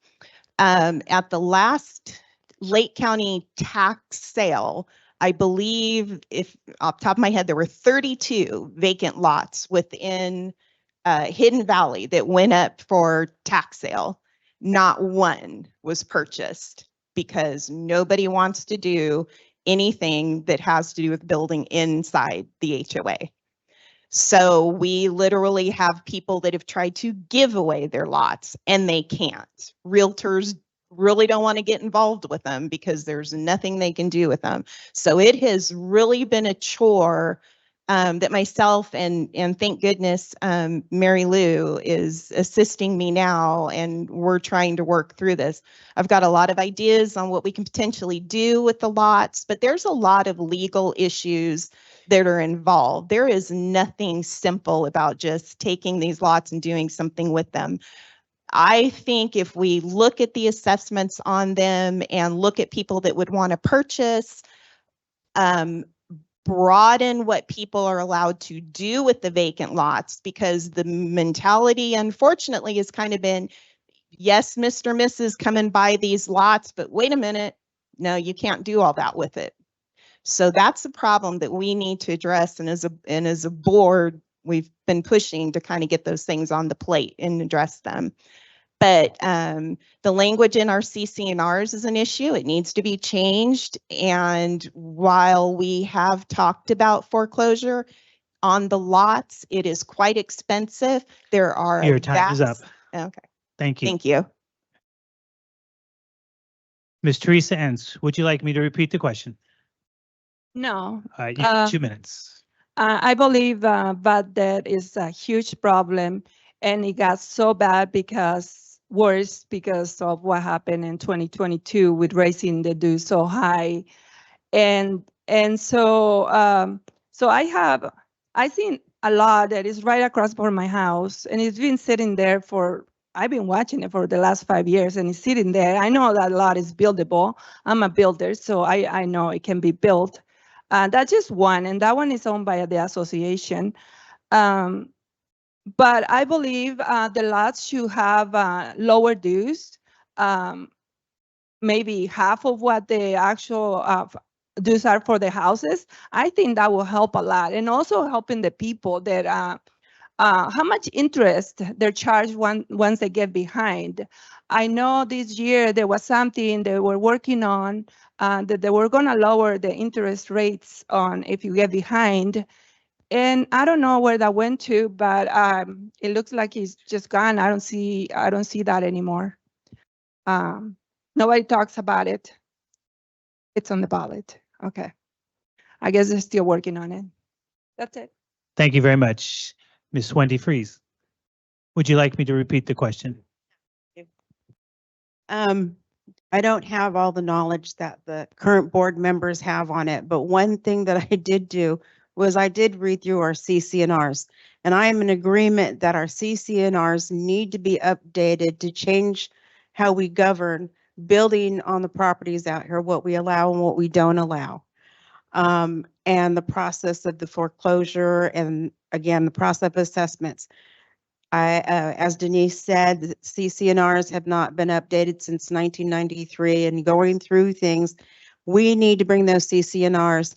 At the last Lake County tax sale, I believe, if off the top of my head, there were 32 vacant lots within Hidden Valley that went up for tax sale. Not one was purchased because nobody wants to do anything that has to do with building inside the HOA. So we literally have people that have tried to give away their lots and they can't. Realtors really don't want to get involved with them because there's nothing they can do with them. So it has really been a chore that myself and thank goodness Mary Lou is assisting me now, and we're trying to work through this. I've got a lot of ideas on what we can potentially do with the lots, but there's a lot of legal issues that are involved. There is nothing simple about just taking these lots and doing something with them. I think if we look at the assessments on them and look at people that would want to purchase, broaden what people are allowed to do with the vacant lots, because the mentality, unfortunately, has kind of been, yes, Mr. and Mrs. come and buy these lots, but wait a minute, no, you can't do all that with it. So that's a problem that we need to address, and as a board, we've been pushing to kind of get those things on the plate and address them. But the language in our CC&Rs is an issue. It needs to be changed. And while we have talked about foreclosure on the lots, it is quite expensive. There are Your time is up. Okay. Thank you. Thank you. Ms. Teresa Entz, would you like me to repeat the question? No. You have 2 minutes. I believe bad debt is a huge problem, and it got so bad worse because of what happened in 2022 with raising the dues so high. And so I seen a lot that is right across from my house, and it's been sitting there I've been watching it for the last 5 years, and it's sitting there. I know that lot is buildable. I'm a builder, so I know it can be built. That's just one, and that one is owned by the association. But I believe the lots should have lower dues, maybe half of what the actual dues are for the houses. I think that will help a lot, and also helping the people that how much interest they're charged once they get behind. I know this year there was something they were working on that they were going to lower the interest rates on if you get behind. And I don't know where that went to, but it looks like it's just gone. I don't see that anymore. Nobody talks about it. It's on the ballot. Okay. I guess they're still working on it. That's it. Thank you very much. Ms. Wendy Fries, would you like me to repeat the question? I don't have all the knowledge that the current board members have on it, but one thing that I did do was I did read through our CC&Rs, and I am in agreement that our CC&Rs need to be updated to change how we govern building on the properties out here, what we allow and what we don't allow. And the process of the foreclosure, and again, the process of assessments. As Denise said, the CC&Rs have not been updated since 1993, and going through things, we need to bring those CC&Rs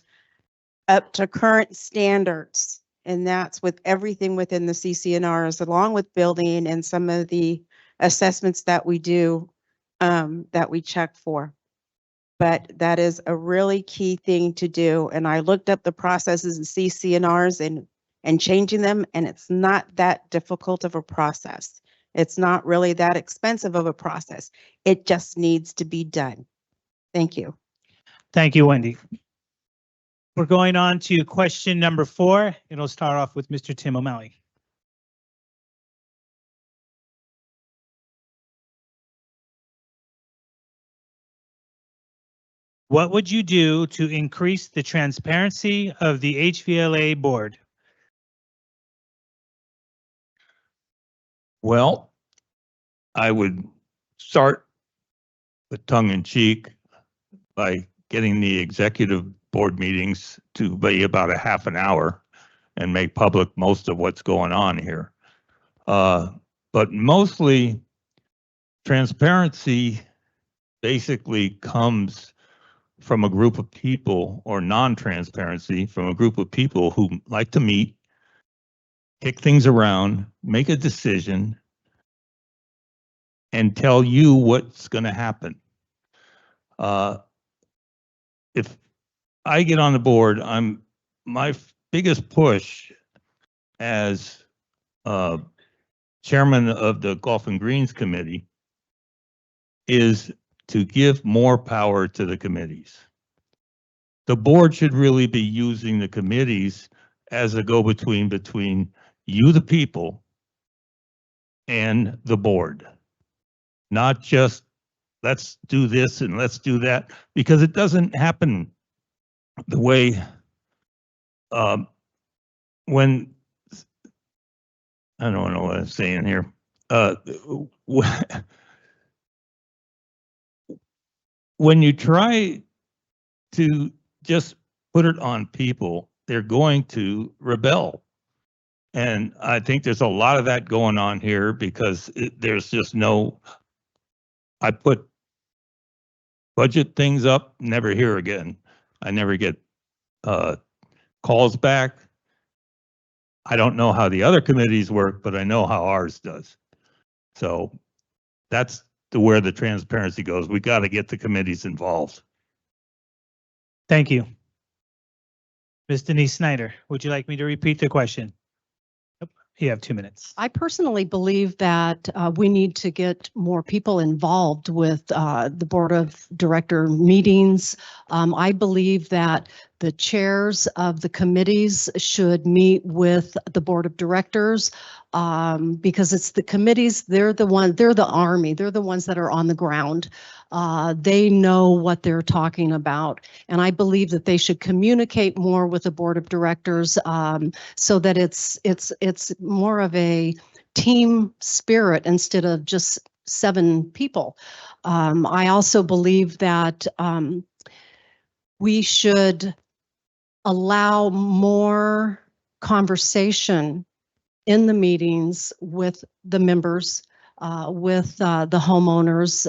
up to current standards. And that's with everything within the CC&Rs, along with building and some of the assessments that we do, that we check for. But that is a really key thing to do. And I looked up the processes in CC&Rs and changing them, and it's not that difficult of a process. It's not really that expensive of a process. It just needs to be done. Thank you. Thank you, Wendy. We're going on to question number 4. It'll start off with Mr. Tim O'Malley. What would you do to increase the transparency of the HVLA board? Well, I would start with tongue in cheek by getting the executive board meetings to be about a half an hour and make public most of what's going on here. But mostly transparency basically comes from a group of people, or non-transparency from a group of people who like to meet, kick things around, make a decision, and tell you what's going to happen. If I get on the board, my biggest push as chairman of the Golf and Greens Committee is to give more power to the committees. The board should really be using the committees as a go-between between you, the people, and the board. Not just let's do this and let's do that, because it doesn't happen the way when, I don't know what I'm saying here. When you try to just put it on people, they're going to rebel. And I think there's a lot of that going on here, because there's just no, I put budget things up, never hear again. I never get calls back. I don't know how the other committees work, but I know how ours does. So that's where the transparency goes. We got to get the committees involved. Thank you. Ms. Denise Snyder, would you like me to repeat the question? You have 2 minutes. I personally believe that we need to get more people involved with the board of director meetings. I believe that the chairs of the committees should meet with the board of directors because it's the committees, they're the army, they're the ones that are on the ground. They know what they're talking about. And I believe that they should communicate more with the board of directors so that it's more of a team spirit instead of just 7 people. I also believe that we should allow more conversation in the meetings with the members, with the homeowners.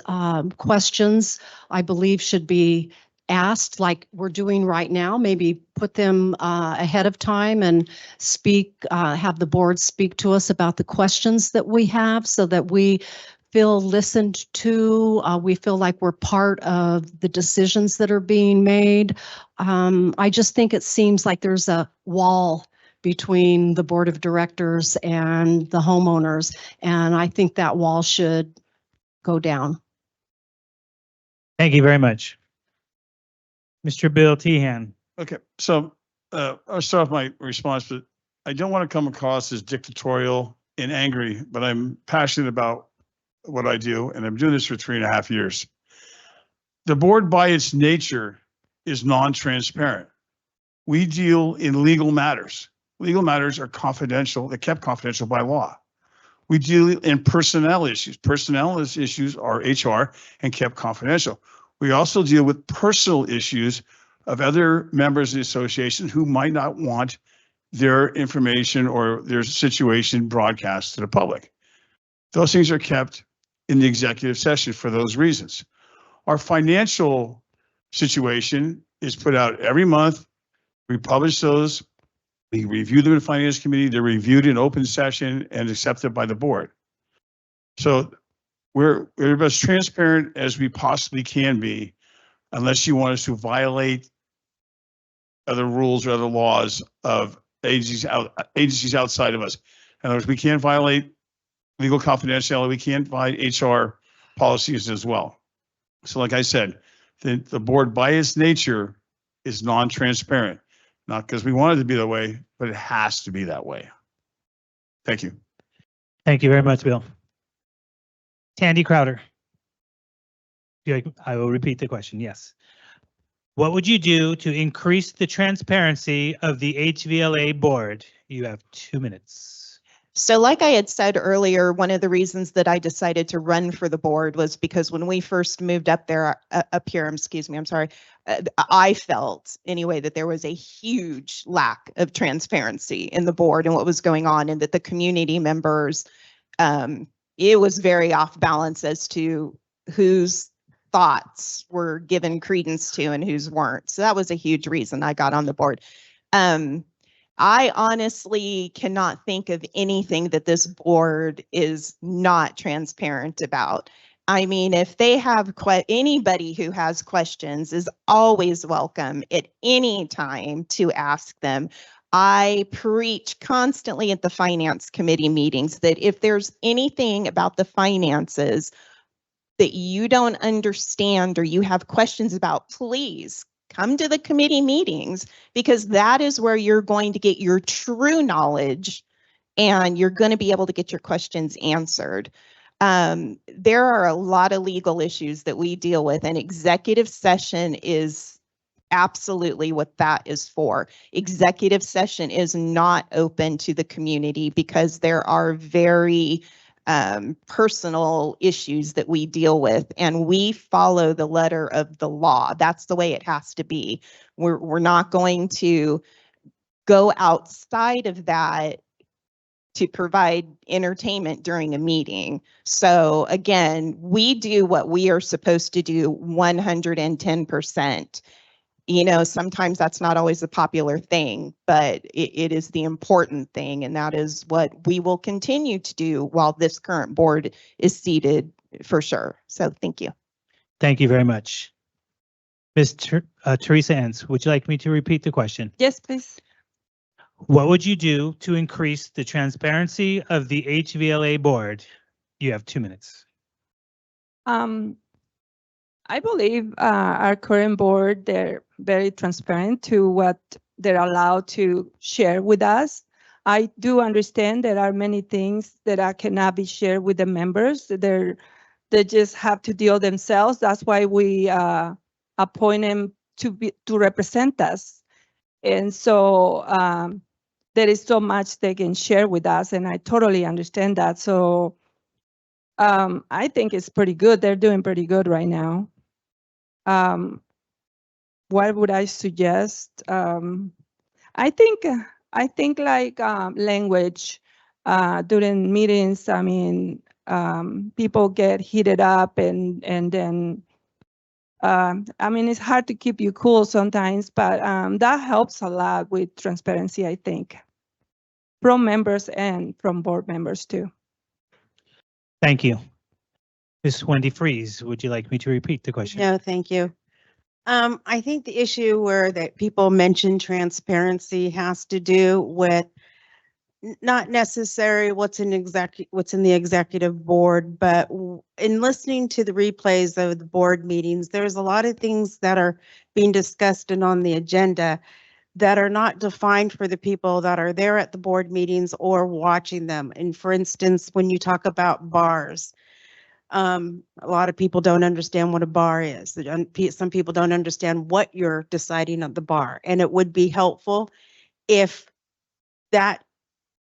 Questions, I believe, should be asked like we're doing right now. Maybe put them ahead of time and speak, have the board speak to us about the questions that we have so that we feel listened to. We feel like we're part of the decisions that are being made. I just think it seems like there's a wall between the board of directors and the homeowners, and I think that wall should go down. Thank you very much. Mr. Bill Tehan. Okay, so I'll start off my response, but I don't want to come across as dictatorial and angry, but I'm passionate about what I do, and I'm doing this for 3.5 years. The board, by its nature, is non-transparent. We deal in legal matters. Legal matters are confidential. They're kept confidential by law. We deal in personnel issues. Personnel issues are HR and kept confidential. We also deal with personal issues of other members of the association who might not want their information or their situation broadcast to the public. Those things are kept in the executive session for those reasons. Our financial situation is put out every month. We publish those. We review them in the finance committee. They're reviewed in open session and accepted by the board. So we're as transparent as we possibly can be, unless you want us to violate other rules or other laws of agencies outside of us. In other words, we can't violate legal confidentiality. We can't violate HR policies as well. So like I said, the board by its nature is non-transparent, not because we want it to be that way, but it has to be that way. Thank you. Thank you very much, Bill. Tandy Crowder. I will repeat the question. Yes. What would you do to increase the transparency of the HVLA board? You have 2 minutes. So like I had said earlier, one of the reasons that I decided to run for the board was because when we first moved up here, I felt anyway that there was a huge lack of transparency in the board and what was going on, and that the community members, it was very off balance as to whose thoughts were given credence to and whose weren't. So that was a huge reason I got on the board. I honestly cannot think of anything that this board is not transparent about. I mean, if they have anybody who has questions is always welcome at any time to ask them. I preach constantly at the finance committee meetings that if there's anything about the finances that you don't understand or you have questions about, please come to the committee meetings, because that is where you're going to get your true knowledge and you're going to be able to get your questions answered. There are a lot of legal issues that we deal with, and executive session is absolutely what that is for. Executive session is not open to the community because there are very personal issues that we deal with, and we follow the letter of the law. That's the way it has to be. We're not going to go outside of that to provide entertainment during a meeting. So again, we do what we are supposed to do 110%. You know, sometimes that's not always a popular thing, but it is the important thing. And that is what we will continue to do while this current board is seated for sure. So thank you. Thank you very much. Ms. Teresa Enns, would you like me to repeat the question? Yes, please. What would you do to increase the transparency of the HVLA board? You have 2 minutes. I believe our current board, they're very transparent to what they're allowed to share with us. I do understand there are many things that cannot be shared with the members. They just have to deal themselves. That's why we appoint them to represent us. And so there is so much they can share with us, and I totally understand that. So I think it's pretty good. They're doing pretty good right now. What would I suggest? I think like language during meetings. I mean, people get heated up, and then I mean, it's hard to keep you cool sometimes, but that helps a lot with transparency, I think, from members and from board members too. Thank you. Ms. Wendy Freeze, would you like me to repeat the question? No, thank you. I think the issue where that people mention transparency has to do with not necessarily what's in the executive board, but in listening to the replays of the board meetings, there's a lot of things that are being discussed and on the agenda that are not defined for the people that are there at the board meetings or watching them. And for instance, when you talk about bars, a lot of people don't understand what a bar is. Some people don't understand what you're deciding at the bar. And it would be helpful if that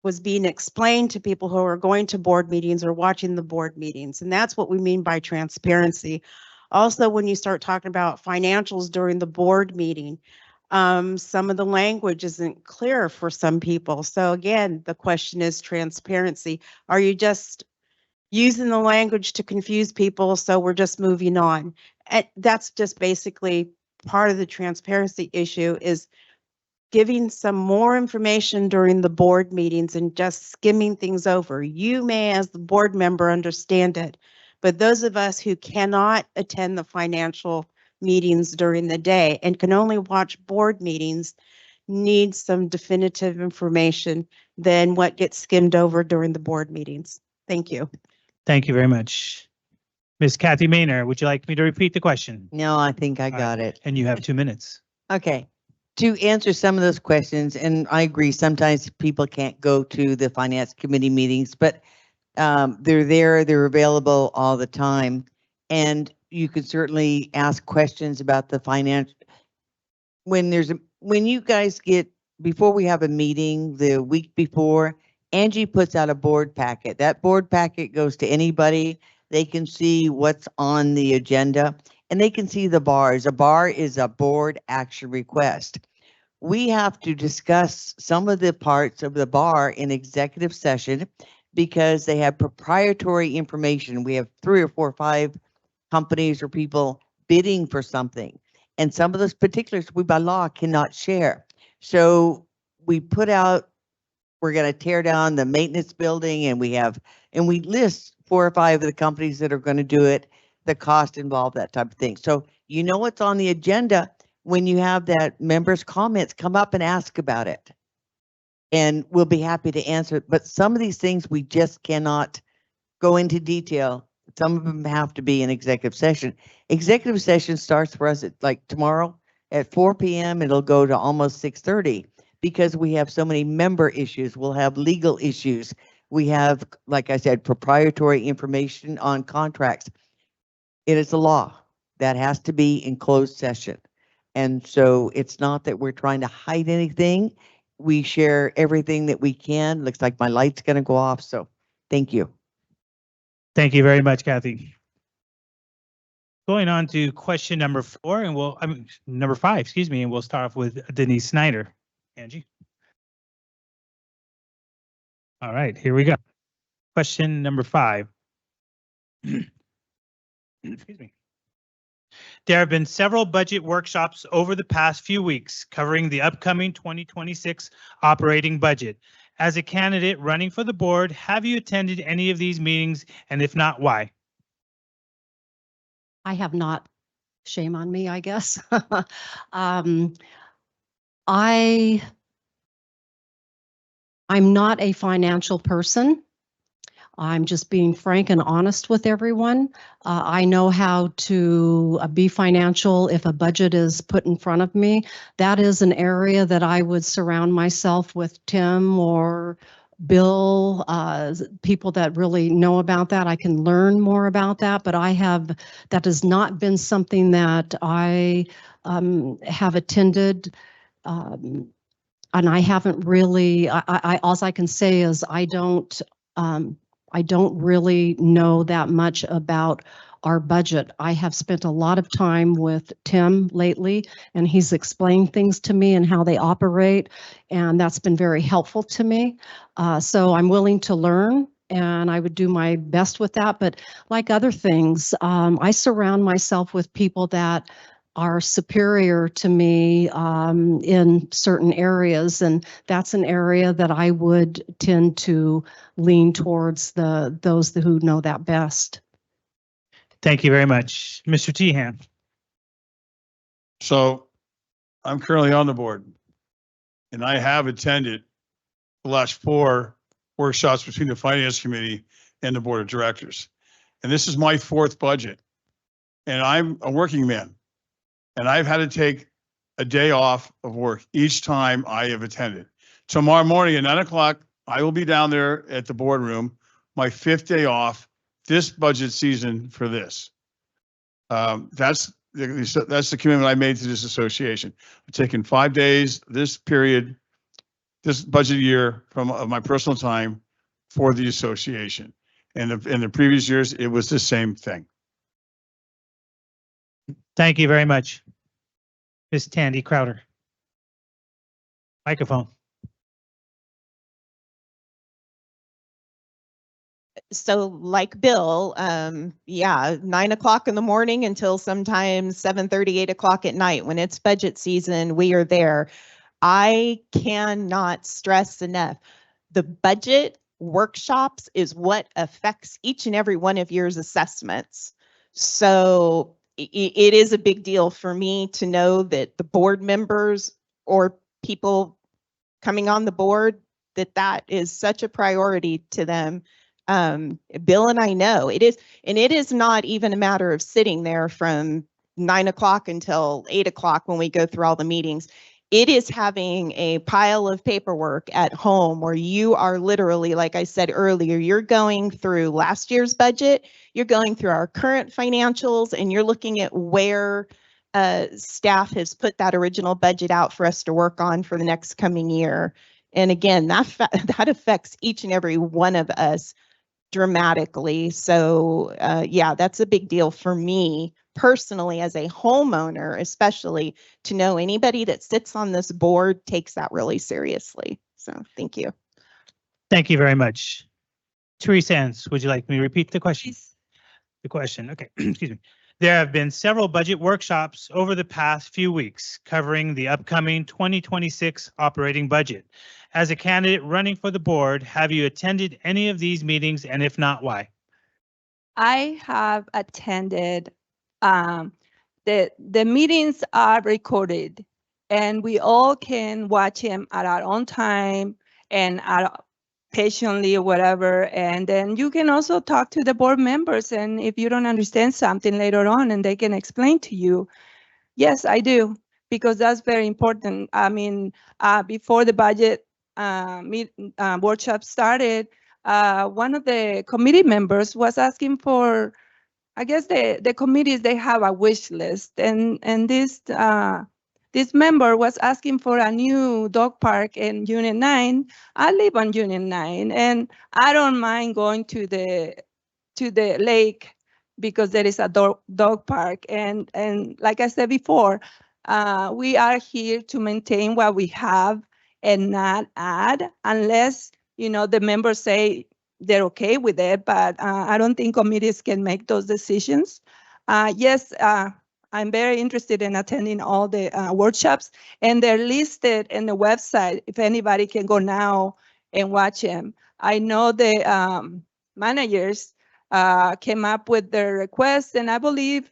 was being explained to people who are going to board meetings or watching the board meetings. And that's what we mean by transparency. Also, when you start talking about financials during the board meeting, some of the language isn't clear for some people. So again, the question is transparency. Are you just using the language to confuse people, so we're just moving on? And that's just basically part of the transparency issue, is giving some more information during the board meetings and just skimming things over. You may, as the board member, understand it, but those of us who cannot attend the financial meetings during the day and can only watch board meetings need some definitive information than what gets skimmed over during the board meetings. Thank you. Thank you very much. Ms. Kathy Maynard, would you like me to repeat the question? No, I think I All right. got it. And you have 2 minutes. Okay. To answer some of those questions, and I agree, sometimes people can't go to the finance committee meetings, but they're there, they're available all the time. And you could certainly ask questions about the finance. When you guys before we have a meeting the week before, Angie puts out a board packet. That board packet goes to anybody. They can see what's on the agenda and they can see the bars. A bar is a board action request. We have to discuss some of the parts of the bar in executive session because they have proprietary information. We have 3 or 4 or 5 companies or people bidding for something. And some of those particulars we by law cannot share. So we put out, we're going to tear down the maintenance building, and we list 4 or 5 of the companies that are going to do it, the cost involved, that type of thing. So you know what's on the agenda. When you have that members' comments, come up and ask about it. And we'll be happy to answer it. But some of these things we just cannot go into detail. Some of them have to be in executive session. Executive session starts for us at like tomorrow at 4 p.m. It'll go to almost 6:30 because we have so many member issues. We'll have legal issues. We have, like I said, proprietary information on contracts. It is a law that has to be in closed session. And so it's not that we're trying to hide anything. We share everything that we can. Looks like my light's going to go off. So thank you. Thank you very much, Kathy. Going on to question number 4, and number 5, excuse me, and we'll start off with Denise Snyder. Angie. All right, here we go. Question number 5. Excuse me. There have been several budget workshops over the past few weeks covering the upcoming 2026 operating budget. As a candidate running for the board, have you attended any of these meetings? And if not, why? I have not. Shame on me, I guess. I'm not a financial person. I'm just being frank and honest with everyone. I know how to be financial if a budget is put in front of me. That is an area that I would surround myself with Tim or Bill, people that really know about that. I can learn more about that, but that has not been something that I have attended. And I haven't really, all I can say is I don't really know that much about our budget. I have spent a lot of time with Tim lately, and he's explained things to me and how they operate, and that's been very helpful to me. So I'm willing to learn, and I would do my best with that. But like other things, I surround myself with people that are superior to me in certain areas, and that's an area that I would tend to lean towards those who know that best. Thank you very much. Mr. Tehan. So I'm currently on the board, and I have attended the last 4 workshops between the Finance Committee and the Board of Directors. And this is my 4th budget. And I'm a working man. And I've had to take a day off of work each time I have attended. Tomorrow morning at 9 o'clock, I will be down there at the boardroom, my 5th day off this budget season for this. That's the commitment I made to this association. I've taken 5 days this period, this budget year of my personal time for the association. And in the previous years, it was the same thing. Thank you very much. Ms. Tandy Crowder. Microphone. So like Bill, yeah, 9 o'clock in the morning until sometimes 7:30, 8 o'clock at night. When it's budget season, we are there. I cannot stress enough. The budget workshops is what affects each and every one of your assessments. So it is a big deal for me to know that the board members or people coming on the board, that is such a priority to them. Bill and I know it is, and it is not even a matter of sitting there from 9 o'clock until 8 o'clock when we go through all the meetings. It is having a pile of paperwork at home where you are literally, like I said earlier, you're going through last year's budget, you're going through our current financials, and you're looking at where staff has put that original budget out for us to work on for the next coming year. And again, that affects each and every one of us dramatically. So yeah, that's a big deal for me personally as a homeowner, especially to know anybody that sits on this board takes that really seriously. So thank you. Thank you very much. Teresa Enns, would you like me to repeat the question? Please. The question, okay, excuse me. There have been several budget workshops over the past few weeks covering the upcoming 2026 operating budget. As a candidate running for the board, have you attended any of these meetings, and if not, why? I have attended. The meetings are recorded, and we all can watch them at our own time and patiently or whatever. And then you can also talk to the board members, and if you don't understand something later on, and they can explain to you. Yes, I do, because that's very important. I mean, before the budget workshop started, one of the committee members was asking for, I guess the committees, they have a wish list, and this member was asking for a new dog park in Unit 9. I live on Unit 9, and I don't mind going to the lake because there is a dog park. And like I said before, we are here to maintain what we have and not add, unless the members say they're okay with it. But I don't think committees can make those decisions. Yes, I'm very interested in attending all the workshops, and they're listed in the website if anybody can go now and watch them. I know the managers came up with their requests, and I believe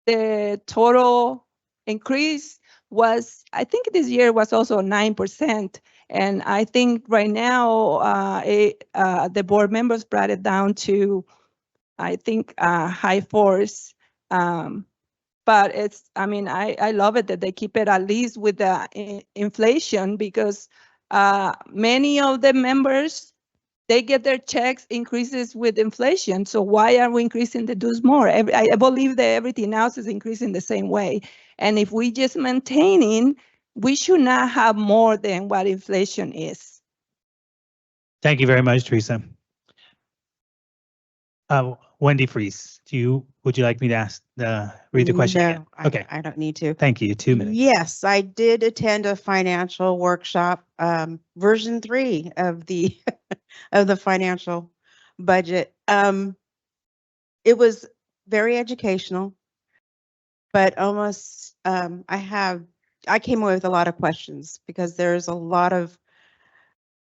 the total increase was, I think this year was also 9%. And I think right now, the board members brought it down to, I think, high fours. But it's, I mean, I love it that they keep it at least with the inflation, because many of the members, they get their checks increases with inflation. So why are we increasing the dues more? I believe that everything else is increasing the same way. And if we just maintaining, we should not have more than what inflation is. Thank you very much, Teresa. Wendy Freeze, would you like me to read the question again? No, Okay, I don't need to. thank you. 2 minutes. Yes, I did attend a financial workshop, version 3 of the of the financial budget. It was very educational, but almost I came away with a lot of questions because there's a lot of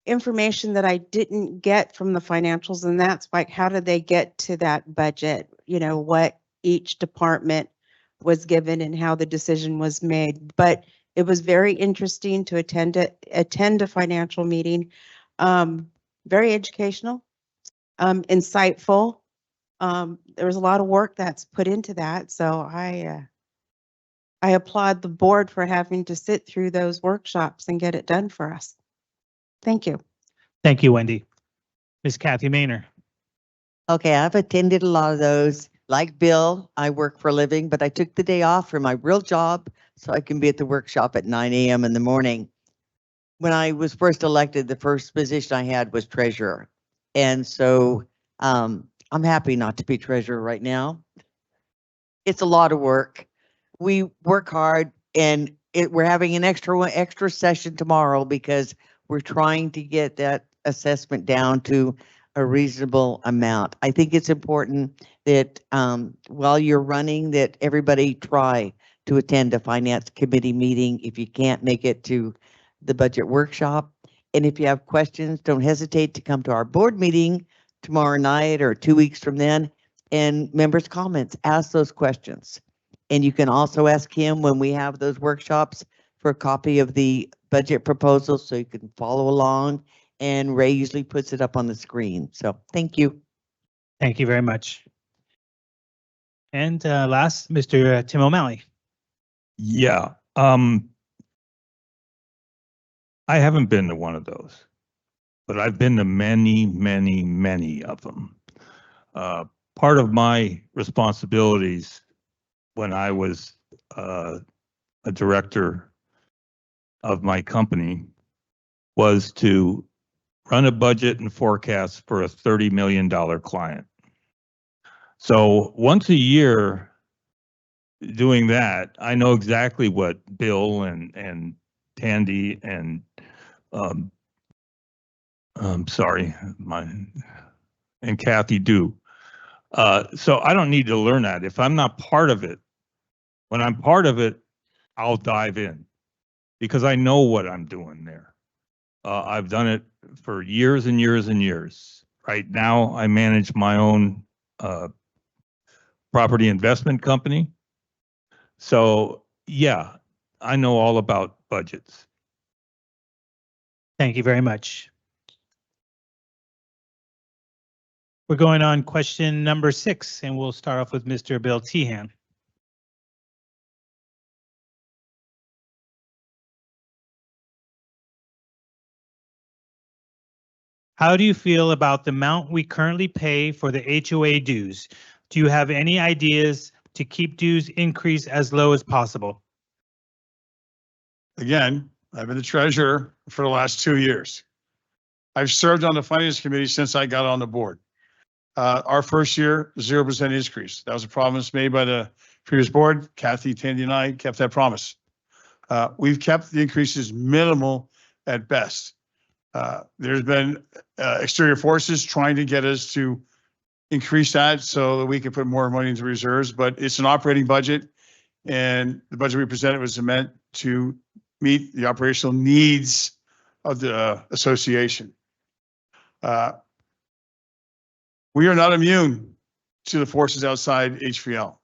information that I didn't get from the financials, and that's like, how did they get to that budget? You know, what each department was given and how the decision was made. But it was very interesting to attend a financial meeting. Very educational, insightful. There was a lot of work that's put into that. So I applaud the board for having to sit through those workshops and get it done for us. Thank you. Thank you, Wendy. Ms. Kathy Maynor. Okay, I've attended a lot of those. Like Bill, I work for a living, but I took the day off from my real job so I can be at the workshop at 9 a.m. in the morning. When I was first elected, the first position I had was treasurer. And so I'm happy not to be treasurer right now. It's a lot of work. We work hard, and we're having an extra session tomorrow because we're trying to get that assessment down to a reasonable amount. I think it's important that while you're running, that everybody try to attend a finance committee meeting if you can't make it to the budget workshop. And if you have questions, don't hesitate to come to our board meeting tomorrow night or 2 weeks from then, and members' comments, ask those questions. And you can also ask him when we have those workshops for a copy of the budget proposal so you can follow along. And Ray usually puts it up on the screen. So thank you. Thank you very much. And last, Mr. Tim O'Malley. Yeah. I haven't been to one of those, but I've been to many, many, many of them. Part of my responsibilities when I was a director of my company was to run a budget and forecast for a $30 million client. So once a year doing that, I know exactly what Bill and Tandy and and Kathy do. So I don't need to learn that. If I'm not part of it, when I'm part of it, I'll dive in because I know what I'm doing there. I've done it for years and years and years. Right now, I manage my own property investment company. So yeah, I know all about budgets. Thank you very much. We're going on question number 6, and we'll start off with Mr. Bill Tehan. How do you feel about the amount we currently pay for the HOA dues? Do you have any ideas to keep dues increase as low as possible? Again, I've been the treasurer for the last 2 years. I've served on the finance committee since I got on the board. Our first year, 0% increase. That was a promise made by the previous board. Kathy, Tandy, and I kept that promise. We've kept the increases minimal at best. There's been exterior forces trying to get us to increase that so that we can put more money into reserves, but it's an operating budget, and the budget we presented was meant to meet the operational needs of the association. We are not immune to the forces outside HVL.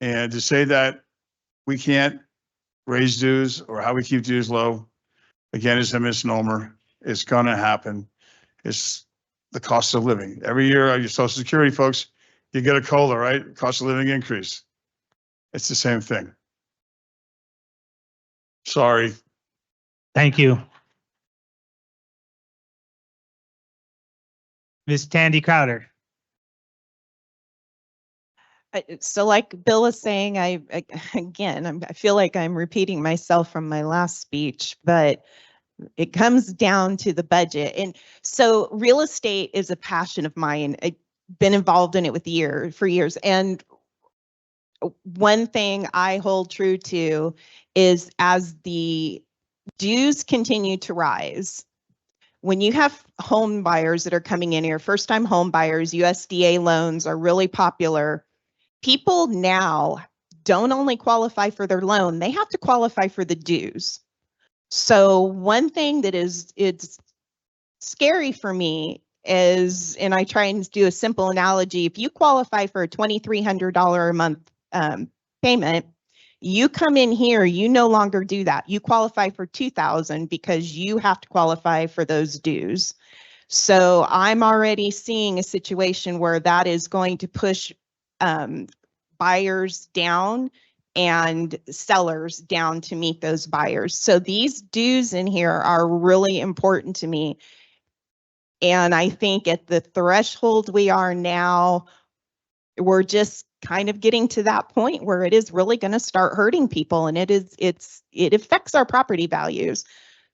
And to say that we can't raise dues or how we keep dues low, again, it's a misnomer. It's gonna happen. It's the cost of living. Every year, your social security folks, you get a COLA, right? Cost of living increase. It's the same thing. Sorry. Thank you. Ms. Tandy Crowder. So like Bill is saying, I feel like I'm repeating myself from my last speech, but it comes down to the budget. And so real estate is a passion of mine. I've been involved in it for years. And one thing I hold true to is as the dues continue to rise, when you have home buyers that are coming in here, first-time home buyers, USDA loans are really popular. People now don't only qualify for their loan, they have to qualify for the dues. So one thing that it's scary for me is, and I try and do a simple analogy, if you qualify for a $2,300 a month payment, you come in here, you no longer do that. You qualify for $2,000 because you have to qualify for those dues. So I'm already seeing a situation where that is going to push buyers down and sellers down to meet those buyers. So these dues in here are really important to me. And I think at the threshold we are now, we're just kind of getting to that point where it is really going to start hurting people, and it affects our property values.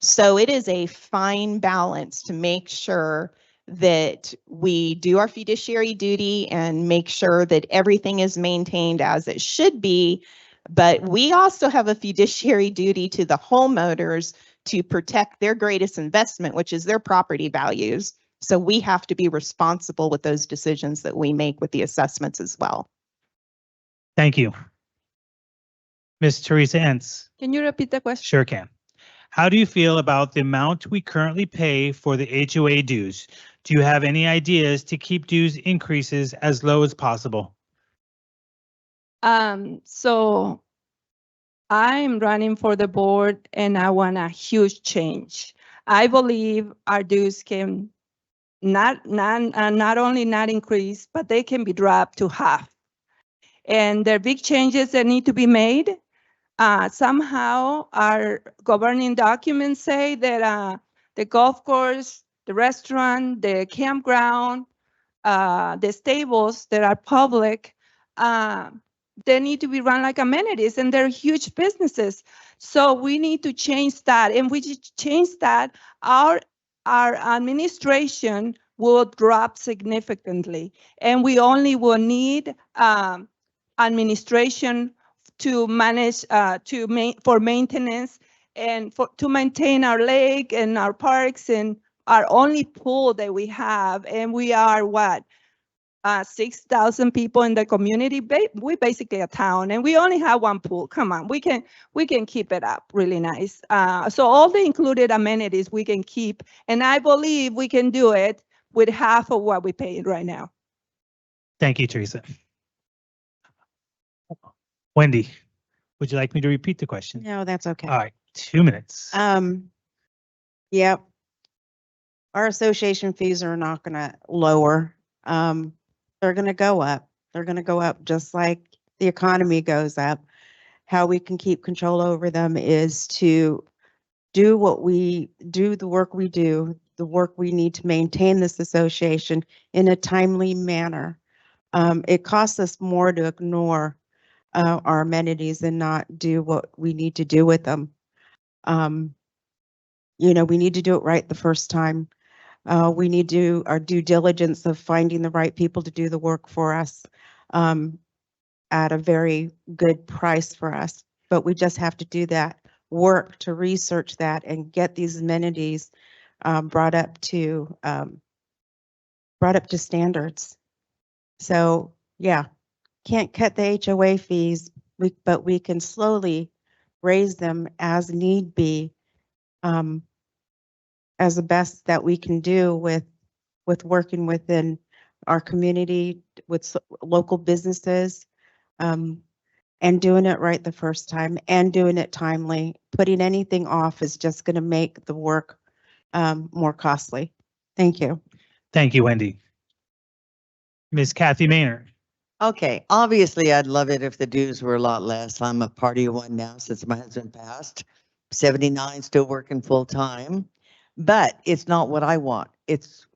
So it is a fine balance to make sure that we do our fiduciary duty and make sure that everything is maintained as it should be. But we also have a fiduciary duty to the homeowners to protect their greatest investment, which is their property values. So we have to be responsible with those decisions that we make with the assessments as well. Thank you. Ms. Teresa Entz. Can you repeat the question? Sure can. How do you feel about the amount we currently pay for the HOA dues? Do you have any ideas to keep dues increases as low as possible? So I'm running for the board and I want a huge change. I believe our dues can not only not increase, but they can be dropped to half. And there are big changes that need to be made. Somehow our governing documents say that the golf course, the restaurant, the campground, the stables that are public, they need to be run like amenities, and they're huge businesses. So we need to change that. And we change that, our administration will drop significantly. And we only will need administration to manage, for maintenance and to maintain our lake and our parks and our only pool that we have. And we are what? 6,000 people in the community. We're basically a town, and we only have one pool. Come on, we can keep it up really nice. So all the included amenities we can keep, and I believe we can do it with half of what we pay right now. Thank you, Teresa. Wendy, would you like me to repeat the question? No, that's okay. All right, 2 minutes. Yep. Our association fees are not going to lower. They're going to go up. They're going to go up just like the economy goes up. How we can keep control over them is to do the work we do, the work we need to maintain this association in a timely manner. It costs us more to ignore our amenities and not do what we need to do with them. We need to do it right the first time. We need to do our due diligence of finding the right people to do the work for us at a very good price for us. But we just have to do that work to research that and get these amenities brought up to standards. So yeah, can't cut the HOA fees, but we can slowly raise them as need be, as the best that we can do with working within our community, with local businesses. and doing it right the first time and doing it timely. Putting anything off is just going to make the work more costly. Thank you. Thank you, Wendy. Ms. Kathy Maynard. Okay, obviously, I'd love it if the dues were a lot less. I'm a party of one now since my husband passed. 79, still working full time, but it's not what I want. It's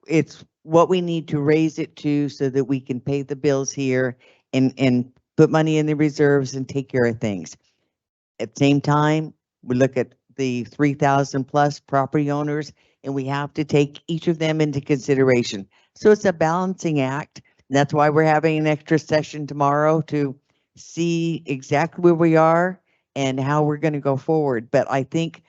what we need to raise it to so that we can pay the bills here and put money in the reserves and take care of things. At the same time, we look at the 3,000 plus property owners, and we have to take each of them into consideration. So it's a balancing act. And that's why we're having an extra session tomorrow to see exactly where we are and how we're going to go forward. But I think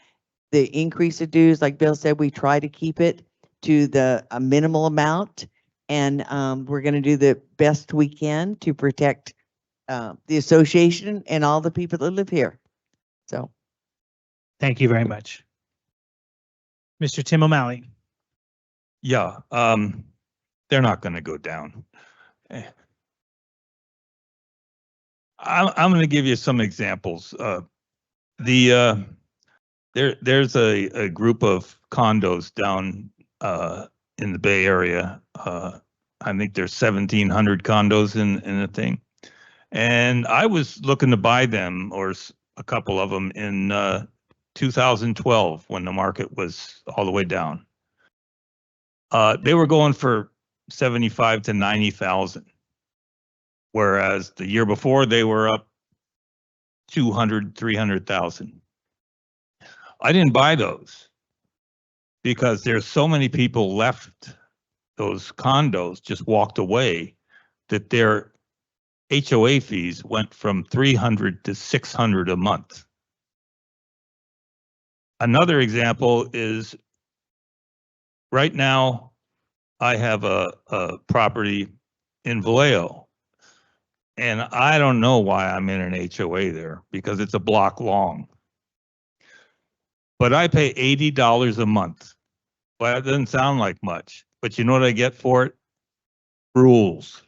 the increase of dues, like Bill said, we try to keep it to a minimal amount. And we're going to do the best we can to protect the association and all the people that live here. So. Thank you very much. Mr. Tim O'Malley. Yeah, they're not going to go down. I'm going to give you some examples. There's a group of condos down in the Bay Area. I think there's 1,700 condos in the thing, and I was looking to buy them or a couple of them in 2012 when the market was all the way down. They were going for 75 to 90,000, whereas the year before they were up 200, 300,000. I didn't buy those because there's so many people left those condos, just walked away, that their HOA fees went from 300 to 600 a month. Another example is right now I have a property in Vallejo, and I don't know why I'm in an HOA there because it's a block long. But I pay $80 a month. Well, that doesn't sound like much, but you know what I get for it? Rules.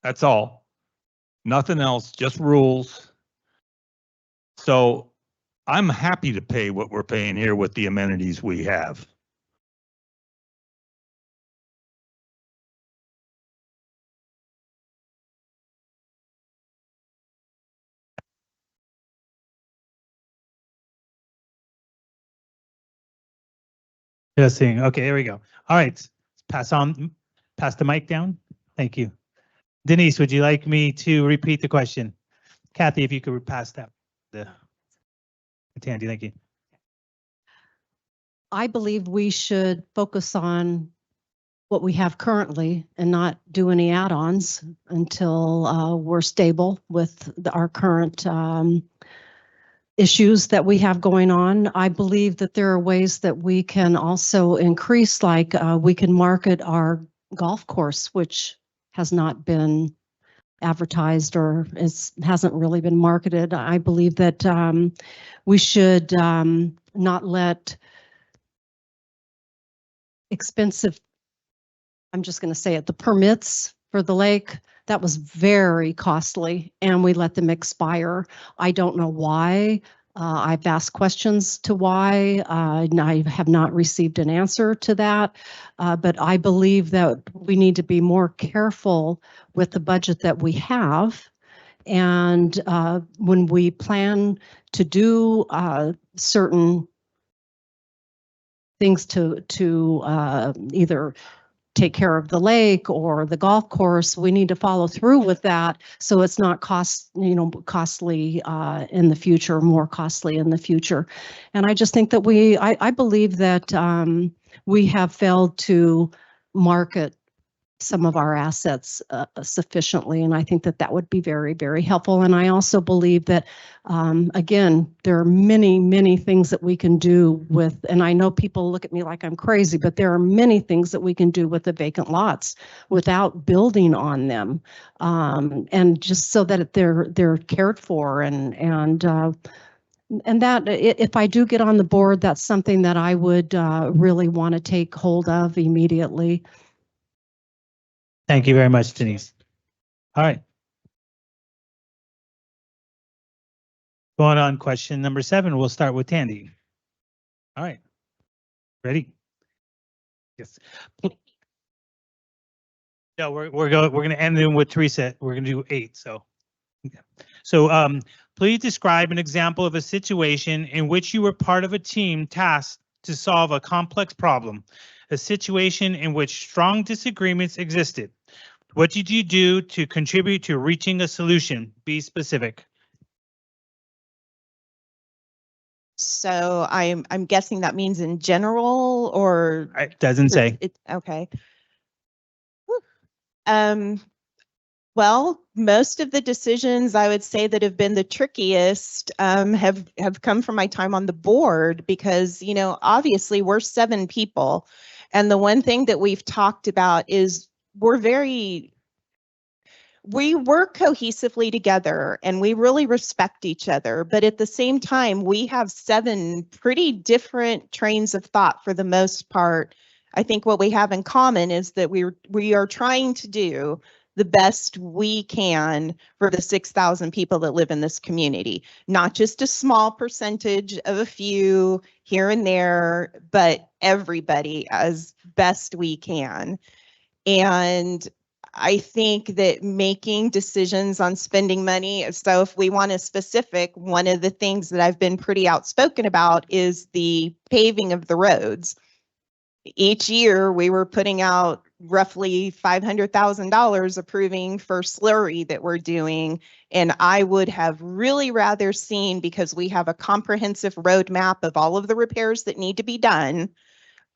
That's all. Nothing else, just rules. So I'm happy to pay what we're paying here with the amenities we have. Just seeing. Okay, there we go. All right, pass the mic down. Thank you. Denise, would you like me to repeat the question? Kathy, if you could pass that. Tandy, thank you. I believe we should focus on what we have currently and not do any add-ons until we're stable with our current issues that we have going on. I believe that there are ways that we can also increase, like we can market our golf course, which has not been advertised or hasn't really been marketed. I believe that we should not let expensive, I'm just going to say it, the permits for the lake, that was very costly, and we let them expire. I don't know why. I've asked questions to why. I have not received an answer to that, but I believe that we need to be more careful with the budget that we have. And when we plan to do certain things to either take care of the lake or the golf course, we need to follow through with that so it's not costly in the future, more costly in the future. And I just think that I believe that we have failed to market some of our assets sufficiently, and I think that that would be very, very helpful. And I also believe that, again, there are many, many things that we can do with, and I know people look at me like I'm crazy, but there are many things that we can do with the vacant lots without building on them, and just so that they're cared for and that if I do get on the board, that's something that I would really want to take hold of immediately. Thank you very much, Denise. All right. Going on question number 7, we'll start with Tandy. All right. Ready? Yes. No, we're going to end them with Teresa. We're going to do 8. So please describe an example of a situation in which you were part of a team tasked to solve a complex problem, a situation in which strong disagreements existed. What did you do to contribute to reaching a solution? Be specific. So I'm guessing that means in general, or It doesn't say. it's okay. Whew. Well, most of the decisions I would say that have been the trickiest have come from my time on the board because, you know, obviously we're 7 people. And the one thing that we've talked about is we work cohesively together and we really respect each other. But at the same time, we have 7 pretty different trains of thought for the most part. I think what we have in common is that we are trying to do the best we can for the 6,000 people that live in this community, not just a small percentage of a few here and there, but everybody as best we can. And I think that making decisions on spending money, so if we want a specific, one of the things that I've been pretty outspoken about is the paving of the roads. Each year we were putting out roughly $500,000 approving for slurry that we're doing. And I would have really rather seen, because we have a comprehensive roadmap of all of the repairs that need to be done,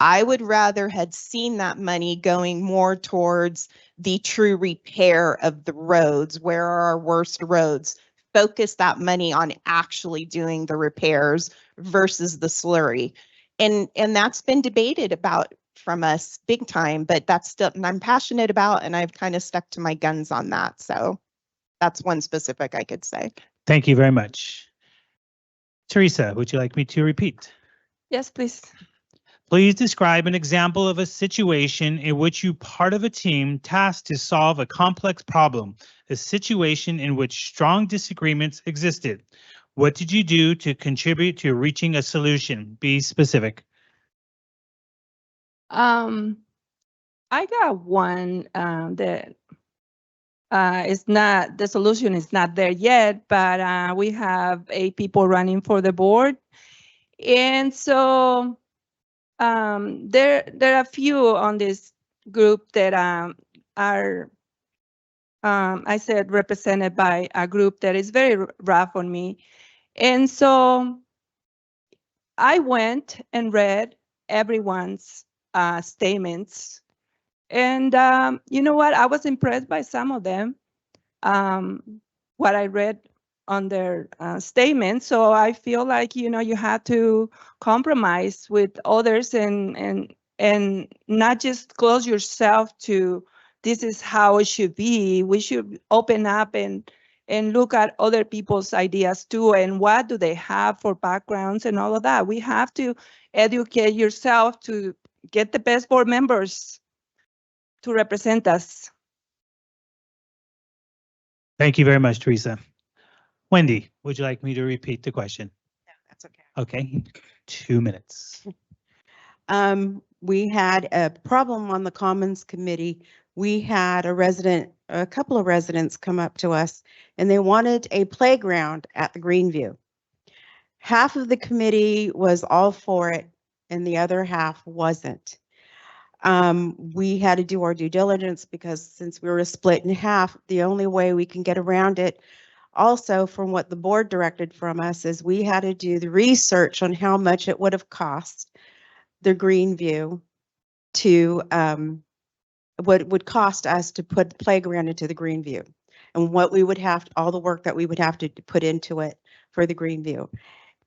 I would rather had seen that money going more towards the true repair of the roads, where are our worst roads, focus that money on actually doing the repairs versus the slurry. And that's been debated about from us big time, but that's still, and I'm passionate about, and I've kind of stuck to my guns on that. So that's one specific I could say. Thank you very much. Teresa, would you like me to repeat? Yes, please. Please describe an example of a situation in which you part of a team tasked to solve a complex problem, a situation in which strong disagreements existed. What did you do to contribute to reaching a solution? Be specific. I got one that is not, the solution is not there yet, but we have 8 people running for the board. And so there are a few on this group that are, I said, represented by a group that is very rough on me. And so I went and read everyone's statements. And you know what? I was impressed by some of them, what I read on their statements. So I feel like, you know, you have to compromise with others and not just close yourself to this is how it should be. We should open up and look at other people's ideas too, and what do they have for backgrounds and all of that. We have to educate yourself to get the best board members to represent us. Thank you very much, Teresa. Wendy, would you like me to repeat the question? No, that's okay. Okay, 2 minutes. We had a problem on the Commons Committee. We had a couple of residents come up to us and they wanted a playground at the Greenview. Half of the committee was all for it and the other half wasn't. We had to do our due diligence because since we were split in half, the only way we can get around it, also from what the board directed from us, is we had to do the research on how much it would have cost the Greenview to, what it would cost us to put the playground into the Greenview and what we would have, all the work that we would have to put into it for the Greenview.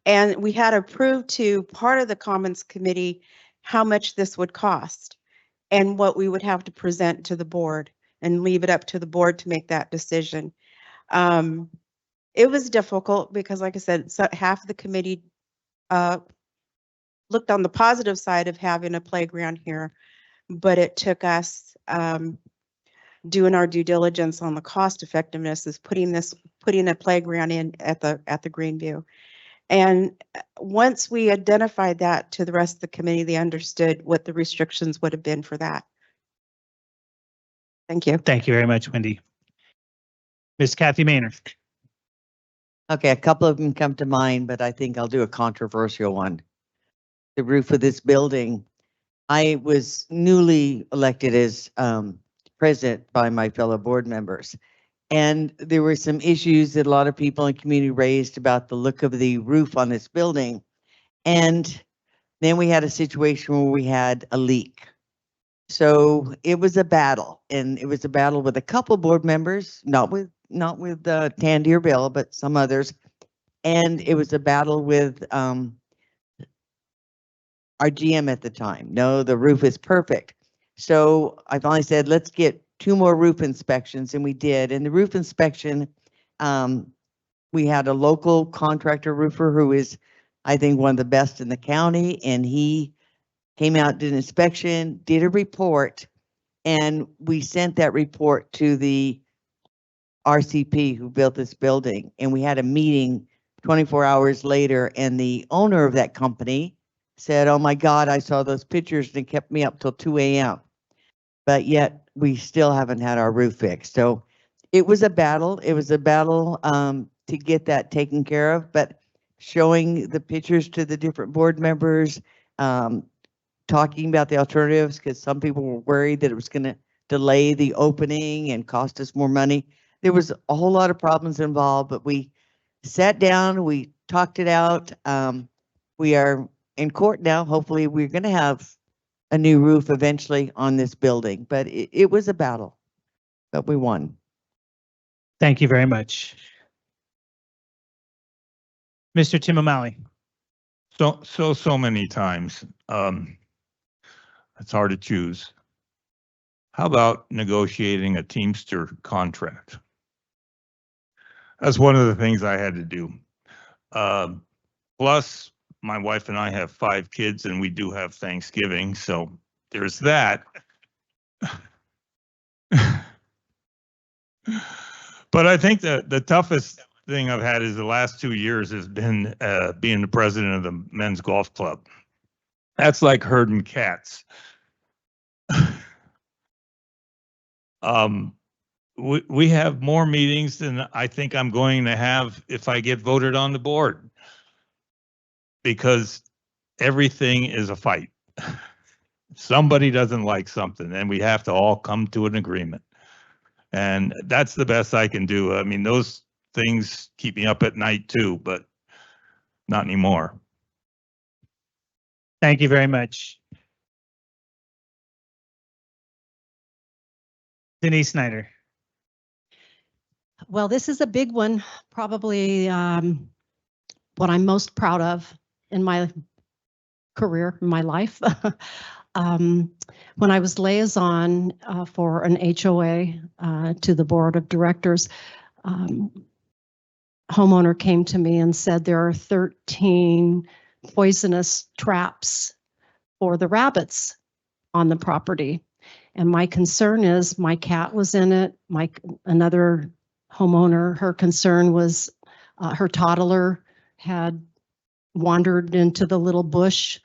And we had approved to part of the Commons Committee how much this would cost and what we would have to present to the board and leave it up to the board to make that decision. It was difficult because, like I said, so half of the committee looked on the positive side of having a playground here, but it took us doing our due diligence on the cost effectiveness is putting a playground in at the Greenview. And once we identified that to the rest of the committee, they understood what the restrictions would have been for that. Thank you. Thank you very much, Wendy. Ms. Kathy Maynard. Okay, a couple of them come to mind, but I think I'll do a controversial one. The roof of this building. I was newly elected as president by my fellow board members. And there were some issues that a lot of people in the community raised about the look of the roof on this building. And then we had a situation where we had a leak. So it was a battle, and it was a battle with a couple board members, not with Tandy or Bill, but some others. And it was a battle with our GM at the time. No, the roof is perfect. So I finally said, let's get 2 more roof inspections, and we did. And the roof inspection, we had a local contractor roofer who is, I think, one of the best in the county, and he came out, did an inspection, did a report, and we sent that report to the RCP who built this building. And we had a meeting 24 hours later, and the owner of that company said, oh my God, I saw those pictures and it kept me up till 2 a.m. But yet we still haven't had our roof fixed. So it was a battle. It was a battle to get that taken care of, but showing the pictures to the different board members, talking about the alternatives, because some people were worried that it was going to delay the opening and cost us more money. There was a whole lot of problems involved, but we sat down, we talked it out. We are in court now. Hopefully we're going to have a new roof eventually on this building, but it was a battle, but we won. Thank you very much. Mr. Tim O'Malley. So many times. It's hard to choose. How about negotiating a Teamster contract? That's one of the things I had to do. Plus, my wife and I have 5 kids, and we do have Thanksgiving, so there's that. But I think the toughest thing I've had is the last 2 years has been being the president of the men's golf club. That's like herding cats. We have more meetings than I think I'm going to have if I get voted on the board, because everything is a fight. Somebody doesn't like something, and we have to all come to an agreement. And that's the best I can do. I mean, those things keep me up at night too, but not anymore. Thank you very much. Denise Snyder. Well, this is a big one, probably what I'm most proud of in my career, in my life. When I was liaison for an HOA to the board of directors, homeowner came to me and said there are 13 poisonous traps for the rabbits on the property. And my concern is my cat was in it. Another homeowner, her concern was her toddler had wandered into the little bush.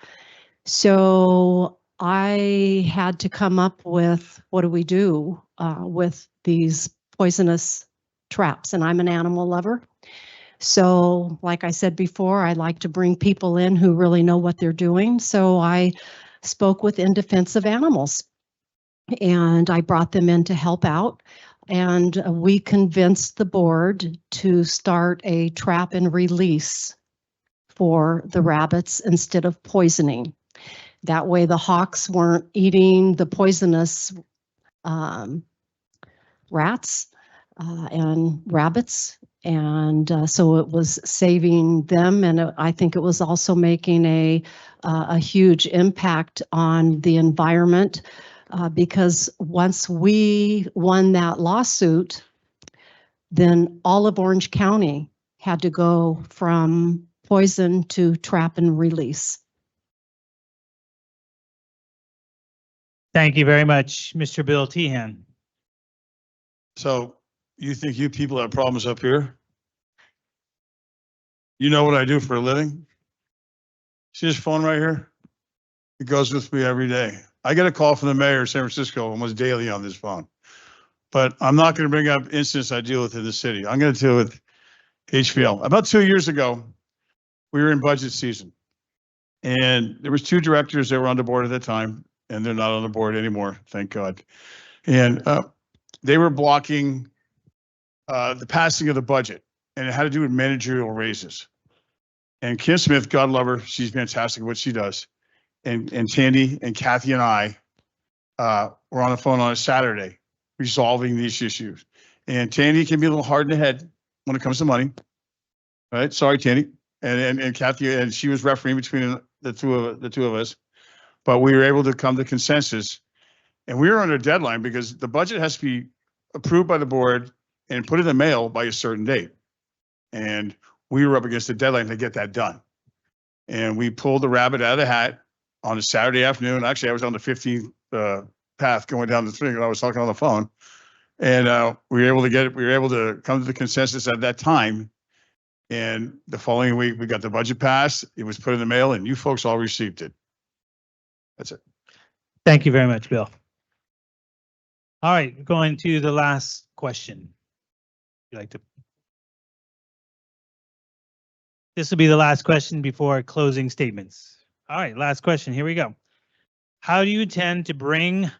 So I had to come up with, what do we do with these poisonous traps? And I'm an animal lover. So like I said before, I like to bring people in who really know what they're doing. So I spoke with In Defense of Animals, and I brought them in to help out. And we convinced the board to start a trap and release for the rabbits instead of poisoning. That way the hawks weren't eating the poisonous rats and rabbits. And so it was saving them. And I think it was also making a huge impact on the environment. Because once we won that lawsuit, then all of Orange County had to go from poison to trap and release. Thank you very much, Mr. Bill Tehan. So you think you people have problems up here? You know what I do for a living? See this phone right here? It goes with me every day. I get a call from the mayor of San Francisco almost daily on this phone. But I'm not going to bring up incidents I deal with in the city. I'm going to deal with HVL. About 2 years ago, we were in budget season. And there was 2 directors that were on the board at the time, and they're not on the board anymore, thank God. And they were blocking the passing of the budget, and it had to do with managerial raises. And Kim Smith, God love her, she's fantastic at what she does. And Tandy and Kathy and I were on the phone on a Saturday resolving these issues. And Tandy can be a little hard in the head when it comes to money. Right? Sorry, Tandy. And Kathy, and she was refereeing between the two of us. But we were able to come to consensus. And we were under a deadline because the budget has to be approved by the board and put in the mail by a certain date. And we were up against the deadline to get that done. And we pulled the rabbit out of the hat on a Saturday afternoon. Actually, I was on the 15th path going down the thing, and I was talking on the phone. And we were able to get it. We were able to come to the consensus at that time. And the following week, we got the budget passed. It was put in the mail, and you folks all received it. That's it. Thank you very much, Bill. All right, going to the last question. You like to? This will be the last question before closing statements. All right, last question. Here we go. How do you intend to bring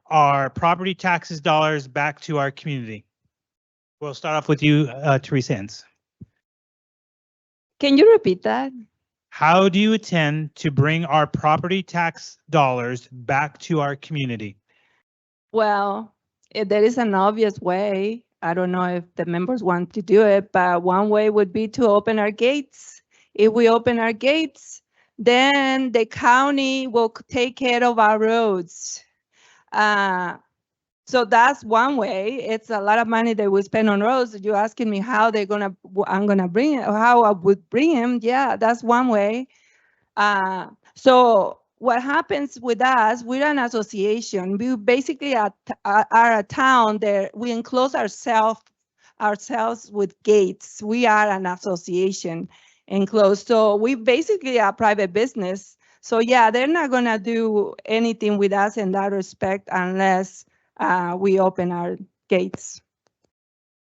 our property taxes dollars back to our community? We'll start off with you, Teresa Enns. Can you repeat that? How do you intend to bring our property tax dollars back to our community? Well, there is an obvious way. I don't know if the members want to do it, but one way would be to open our gates. If we open our gates, then the county will take care of our roads. So that's one way. It's a lot of money that we spend on roads. You're asking me how I'm gonna bring it, or how I would bring him. Yeah, that's one way. So what happens with us, we're an association. We basically are a town that we enclose ourselves with gates. We are an association enclosed. So we basically are a private business. So yeah, they're not gonna do anything with us in that respect unless we open our gates.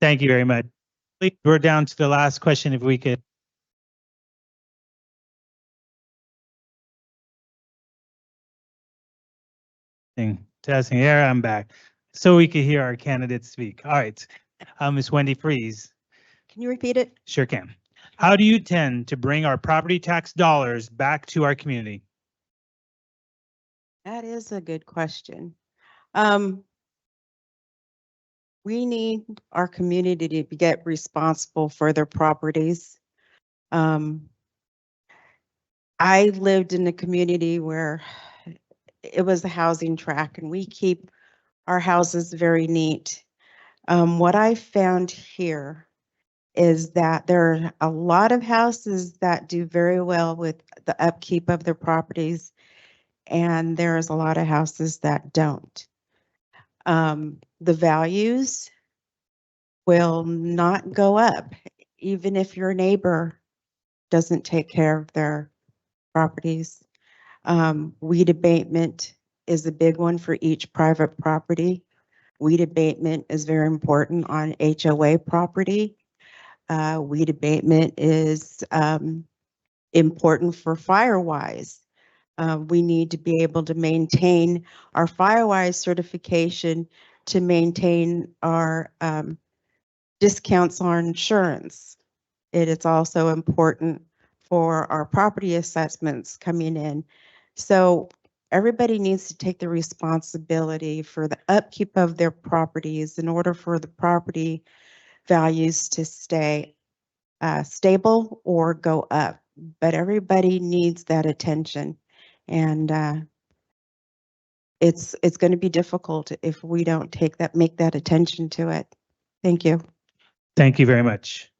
Thank you very much. We're down to the last question, if we could. Testing here, I'm back. So we could hear our candidates speak. All right, Ms. Wendy Freeze. Can you repeat it? Sure can. How do you intend to bring our property tax dollars back to our community? That is a good question. We need our community to get responsible for their properties. I lived in a community where it was a housing tract, and we keep our houses very neat. What I found here is that there are a lot of houses that do very well with the upkeep of their properties, and there's a lot of houses that don't. The values will not go up, even if your neighbor doesn't take care of their properties. Weed abatement is a big one for each private property. Weed abatement is very important on HOA property. Weed abatement is important for Firewise. We need to be able to maintain our Firewise certification to maintain our discounts on insurance. It is also important for our property assessments coming in. So everybody needs to take the responsibility for the upkeep of their properties in order for the property values to stay stable or go up. But everybody needs that attention. And it's going to be difficult if we don't make that attention to it. Thank you. Thank you very much.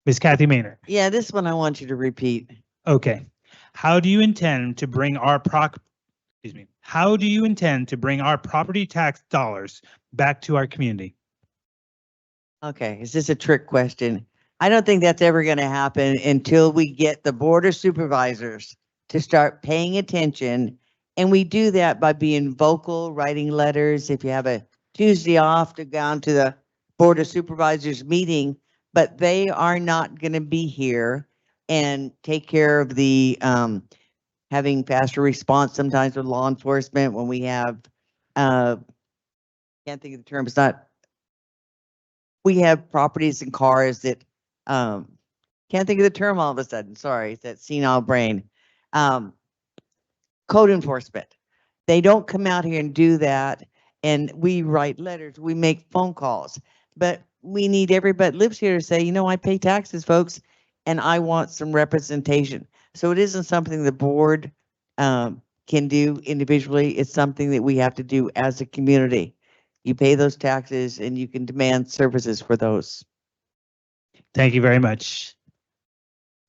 Ms. Kathy Maynard. Yeah, this one I want you to repeat. Okay. How do you intend to bring our How do you intend to bring our property tax dollars back to our community? Okay, is this a trick question? I don't think that's ever going to happen until we get the board of supervisors to start paying attention. And we do that by being vocal, writing letters. If you have a Tuesday off, to go down to the board of supervisors meeting, but they are not going to be here and take care of the having faster response sometimes with law enforcement when we have can't think of the term. It's not. We have properties and cars that can't think of the term all of a sudden. Sorry, it's that senile brain. Code enforcement. They don't come out here and do that. And we write letters, we make phone calls, but we need everybody that lives here to say, you know, I pay taxes, folks, and I want some representation. So it isn't something the board can do individually. It's something that we have to do as a community. You pay those taxes and you can demand services for those. Thank you very much.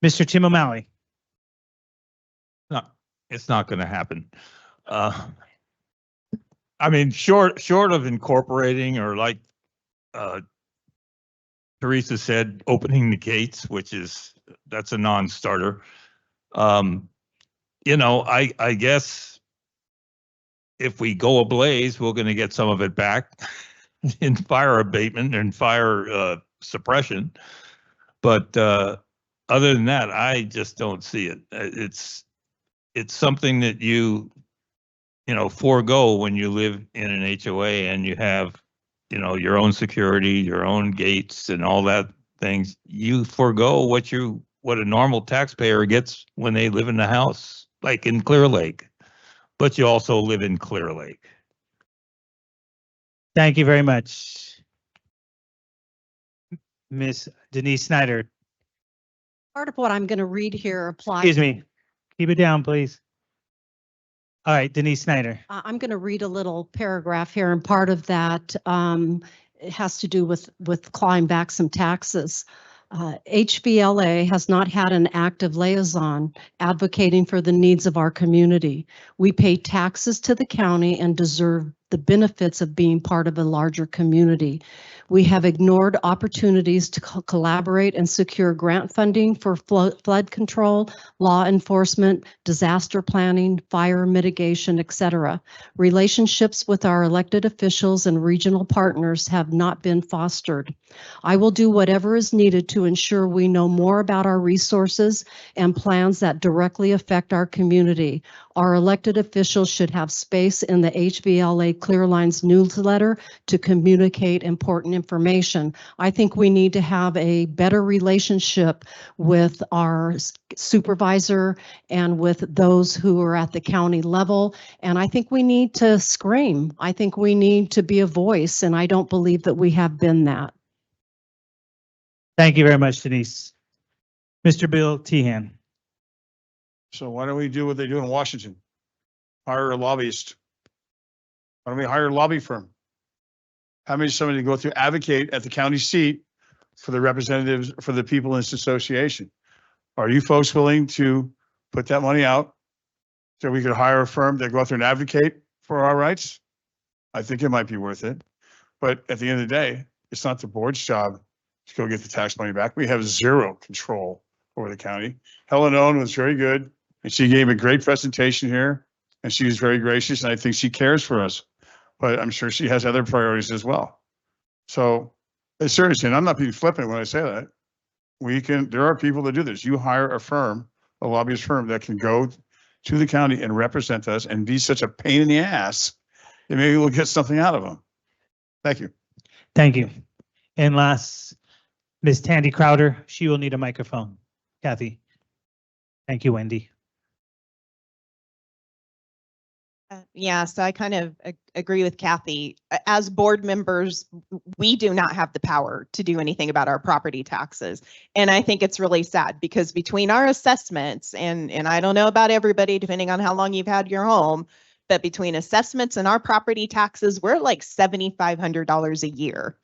Mr. Tim O'Malley. No, it's not going to happen. I mean, short of incorporating or like Teresa said, opening the gates, that's a non-starter. You know, I guess if we go ablaze, we're going to get some of it back in fire abatement and fire suppression. But other than that, I just don't see it. It's something that you know, forego when you live in an HOA and you have, you know, your own security, your own gates and all that things. You forego what a normal taxpayer gets when they live in the house, like in Clear Lake, but you also live in Clear Lake. Thank you very much. Miss Denise Snyder. Part of what I'm going to read here applies. Excuse me. Keep it down, please. All right, Denise Snyder. I'm going to read a little paragraph here, and part of that it has to do with clawing back some taxes. HVLA has not had an active liaison advocating for the needs of our community. We pay taxes to the county and deserve the benefits of being part of a larger community. We have ignored opportunities to collaborate and secure grant funding for flood control, law enforcement, disaster planning, fire mitigation, etc. Relationships with our elected officials and regional partners have not been fostered. I will do whatever is needed to ensure we know more about our resources and plans that directly affect our community. Our elected officials should have space in the HVLA Clear Lines newsletter to communicate important information. I think we need to have a better relationship with our supervisor and with those who are at the county level. And I think we need to scream. I think we need to be a voice, and I don't believe that we have been that. Thank you very much, Denise. Mr. Bill Tehan. So why don't we do what they do in Washington? Hire a lobbyist. Why don't we hire a lobby firm? How many somebody to go through advocate at the county seat for the representatives, for the people in this association? Are you folks willing to put that money out so we could hire a firm that go out there and advocate for our rights? I think it might be worth it. But at the end of the day, it's not the board's job to go get the tax money back. We have zero control over the county. Helen Owen was very good, and she gave a great presentation here, and she was very gracious, and I think she cares for us. But I'm sure she has other priorities as well. So seriously, and I'm not being flippant when I say that. There are people that do this. You hire a firm, a lobbyist firm that can go to the county and represent us and be such a pain in the ass, and maybe we'll get something out of them. Thank you. Thank you. And last, Ms. Tandy Crowder, she will need a microphone. Kathy. Thank you, Wendy. Yeah, so I kind of agree with Kathy. As board members, we do not have the power to do anything about our property taxes. And I think it's really sad because between our assessments, and I don't know about everybody, depending on how long you've had your home, but between assessments and our property taxes, we're like $7,500 a year.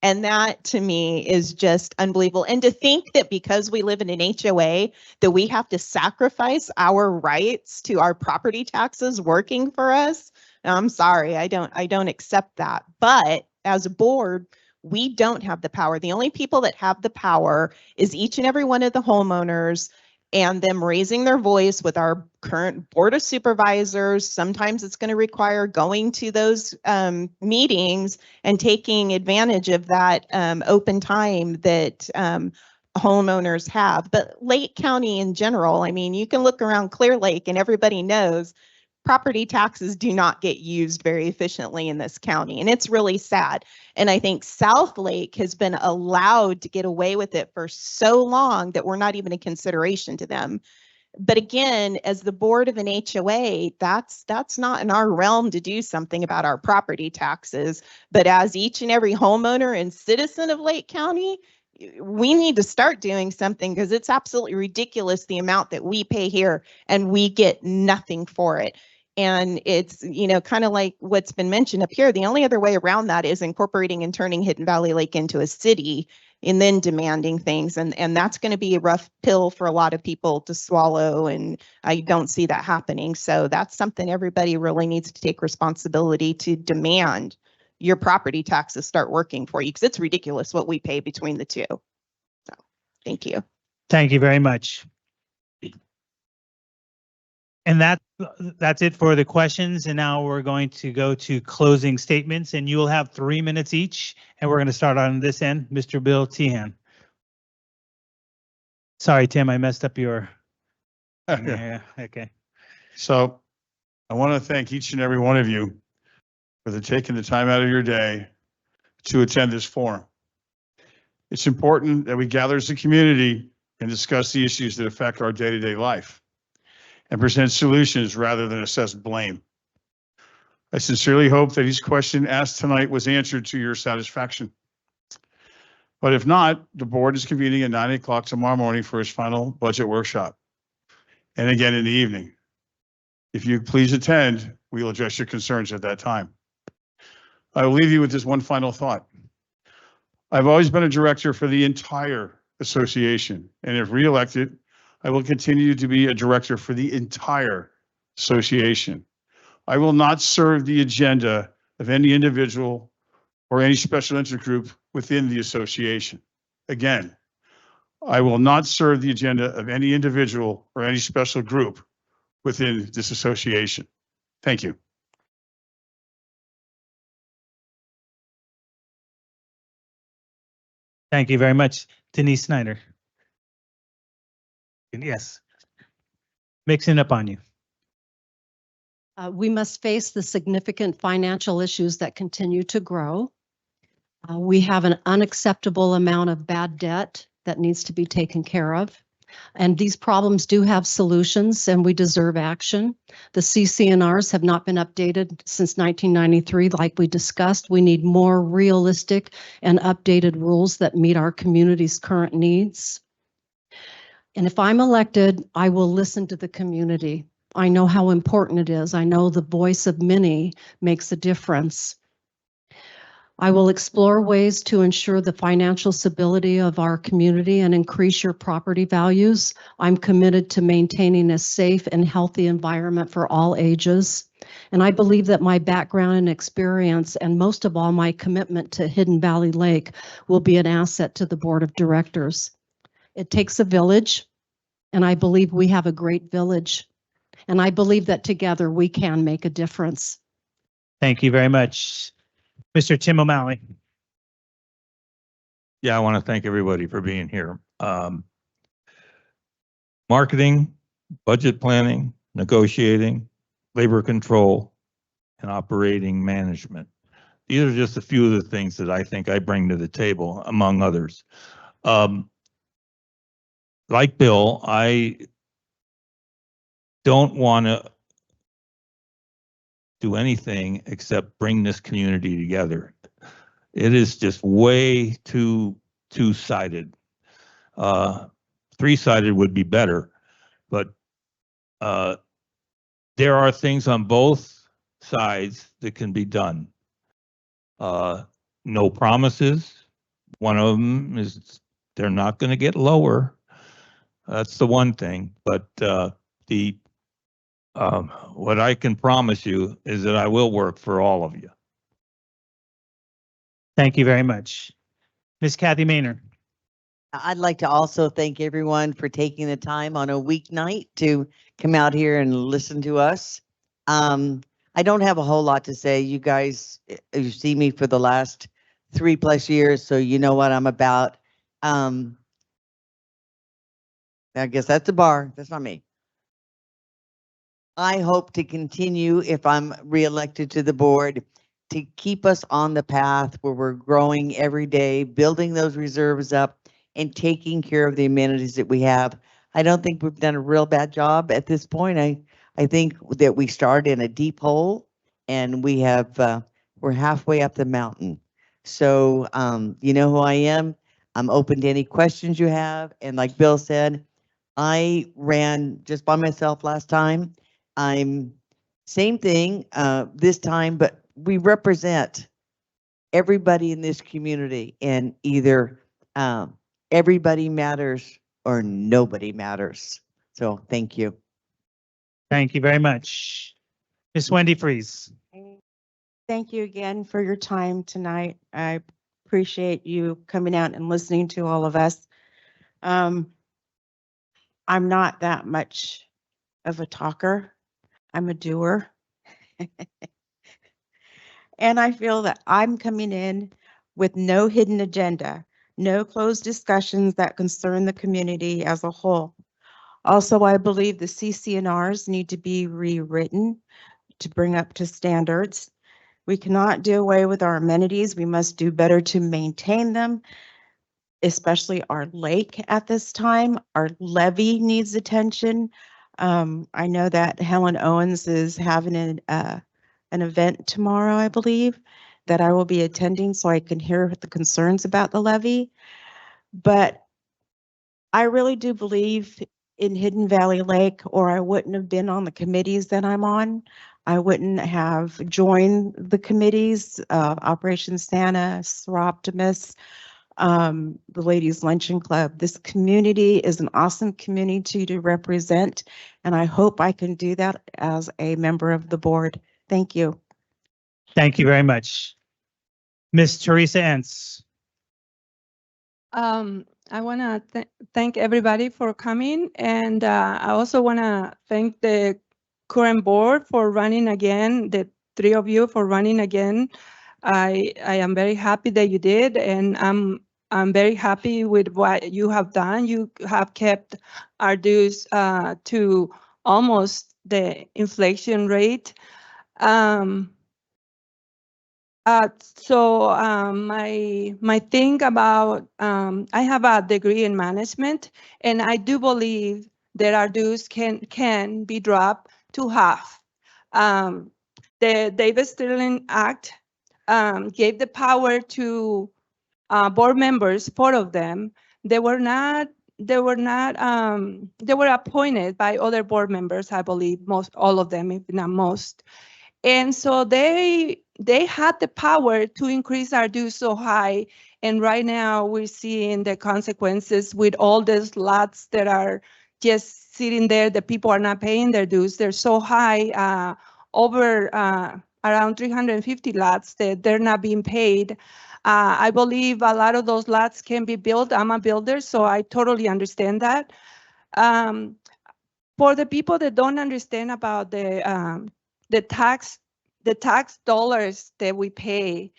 And that to me is just unbelievable. And to think that because we live in an HOA, that we have to sacrifice our rights to our property taxes working for us. I'm sorry, I don't accept that. But as a board, we don't have the power. The only people that have the power is each and every one of the homeowners and them raising their voice with our current board of supervisors. Sometimes it's going to require going to those meetings and taking advantage of that open time that homeowners have. But Lake County in general, I mean, you can look around Clear Lake and everybody knows property taxes do not get used very efficiently in this county. And it's really sad. And I think South Lake has been allowed to get away with it for so long that we're not even a consideration to them. But again, as the board of an HOA, that's not in our realm to do something about our property taxes. But as each and every homeowner and citizen of Lake County, we need to start doing something because it's absolutely ridiculous the amount that we pay here and we get nothing for it. And it's, you know, kind of like what's been mentioned up here. The only other way around that is incorporating and turning Hidden Valley Lake into a city and then demanding things. And that's going to be a rough pill for a lot of people to swallow. And I don't see that happening. So that's something everybody really needs to take responsibility to demand your property taxes start working for you, because it's ridiculous what we pay between the two. So thank you. Thank you very much. And that's it for the questions. And now we're going to go to closing statements, and you will have 3 minutes each. And we're going to start on this end, Mr. Bill Tehan. Sorry, Tim, I messed up your. Yeah, okay. So I want to thank each and every one of you for taking the time out of your day to attend this forum. It's important that we gather as a community and discuss the issues that affect our day-to-day life and present solutions rather than assess blame. I sincerely hope that each question asked tonight was answered to your satisfaction. But if not, the board is convening at 9 o'clock tomorrow morning for its final budget workshop, and again in the evening. If you please attend, we will address your concerns at that time. I will leave you with this one final thought. I've always been a director for the entire association, and if reelected, I will continue to be a director for the entire association. I will not serve the agenda of any individual or any special interest group within the association. Again, I will not serve the agenda of any individual or any special group within this association. Thank you. Thank you very much. Denise Snyder. Yes. Mixing up on you. We must face the significant financial issues that continue to grow. We have an unacceptable amount of bad debt that needs to be taken care of. And these problems do have solutions, and we deserve action. The CC&Rs have not been updated since 1993, like we discussed. We need more realistic and updated rules that meet our community's current needs. And if I'm elected, I will listen to the community. I know how important it is. I know the voice of many makes a difference. I will explore ways to ensure the financial stability of our community and increase your property values. I'm committed to maintaining a safe and healthy environment for all ages. And I believe that my background and experience, and most of all, my commitment to Hidden Valley Lake, will be an asset to the board of directors. It takes a village, and I believe we have a great village. And I believe that together we can make a difference. Thank you very much. Mr. Tim O'Malley. Yeah, I want to thank everybody for being here. Marketing, budget planning, negotiating, labor control, and operating management. These are just a few of the things that I think I bring to the table, among others. Like Bill, I don't want to do anything except bring this community together. It is just way too two-sided. Three-sided would be better, but there are things on both sides that can be done. No promises, One of them is they're not going to get lower. That's the one thing. But what I can promise you is that I will work for all of you. Thank you very much. Ms. Kathy Maynard. I'd like to also thank everyone for taking the time on a weeknight to come out here and listen to us. I don't have a whole lot to say. You guys, you see me for the last 3+ years, so you know what I'm about. I guess that's the bar. That's not me. I hope to continue, if I'm reelected to the board, to keep us on the path where we're growing every day, building those reserves up, and taking care of the amenities that we have. I don't think we've done a real bad job at this point. I think that we started in a deep hole, and we have we're halfway up the mountain. So you know who I am. I'm open to any questions you have. And like Bill said, I ran just by myself last time. I'm same thing this time, but we represent everybody in this community, and either everybody matters or nobody matters. So thank you. Thank you very much. Ms. Wendy Freeze. Thank you again for your time tonight. I appreciate you coming out and listening to all of us. I'm not that much of a talker. I'm a doer. And I feel that I'm coming in with no hidden agenda, no closed discussions that concern the community as a whole. Also, I believe the CC&Rs need to be rewritten to bring up to standards. We cannot do away with our amenities. We must do better to maintain them, especially our lake at this time. Our levee needs attention. I know that Helen Owens is having an event tomorrow, I believe, that I will be attending so I can hear the concerns about the levee. But I really do believe in Hidden Valley Lake, or I wouldn't have been on the committees that I'm on. I wouldn't have joined the committees, Operation Santa, Seroptimus, the Ladies Luncheon Club. This community is an awesome community to represent, and I hope I can do that as a member of the board. Thank you. Thank you very much. Ms. Teresa Entz. I want to thank everybody for coming, and I also want to thank the current board for running again, the three of you for running again. I am very happy that you did, and I'm very happy with what you have done. You have kept our dues to almost the inflation rate. My thing about, I have a degree in management, and I do believe that our dues can be dropped to half. The Davis-Sterling Act gave the power to board members, 4 of them. They were appointed by other board members, I believe, all of them, if not most. And so they had the power to increase our dues so high. And right now we're seeing the consequences with all these lots that are just sitting there. The people are not paying their dues. They're so high, over around 350 lots that they're not being paid. I believe a lot of those lots can be built. I'm a builder, so I totally understand that. For the people that don't understand about the tax dollars that we pay,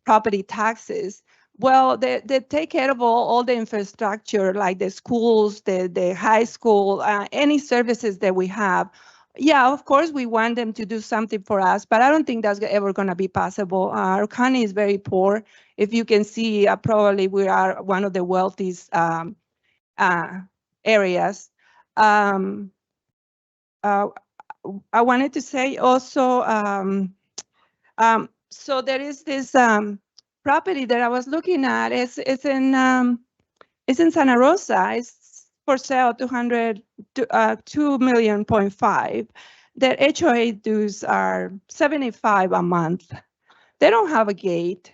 property taxes, well, they take care of all the infrastructure, like the schools, the high school, any services that we have. Yeah, of course, we want them to do something for us, but I don't think that's ever going to be possible. Our county is very poor. If you can see, probably we are one of the wealthiest areas. I wanted to say also, so there is this property that I was looking at. It's in Santa Rosa. It's for sale, 2.5 million. Their HOA dues are $75 a month. They don't have a gate.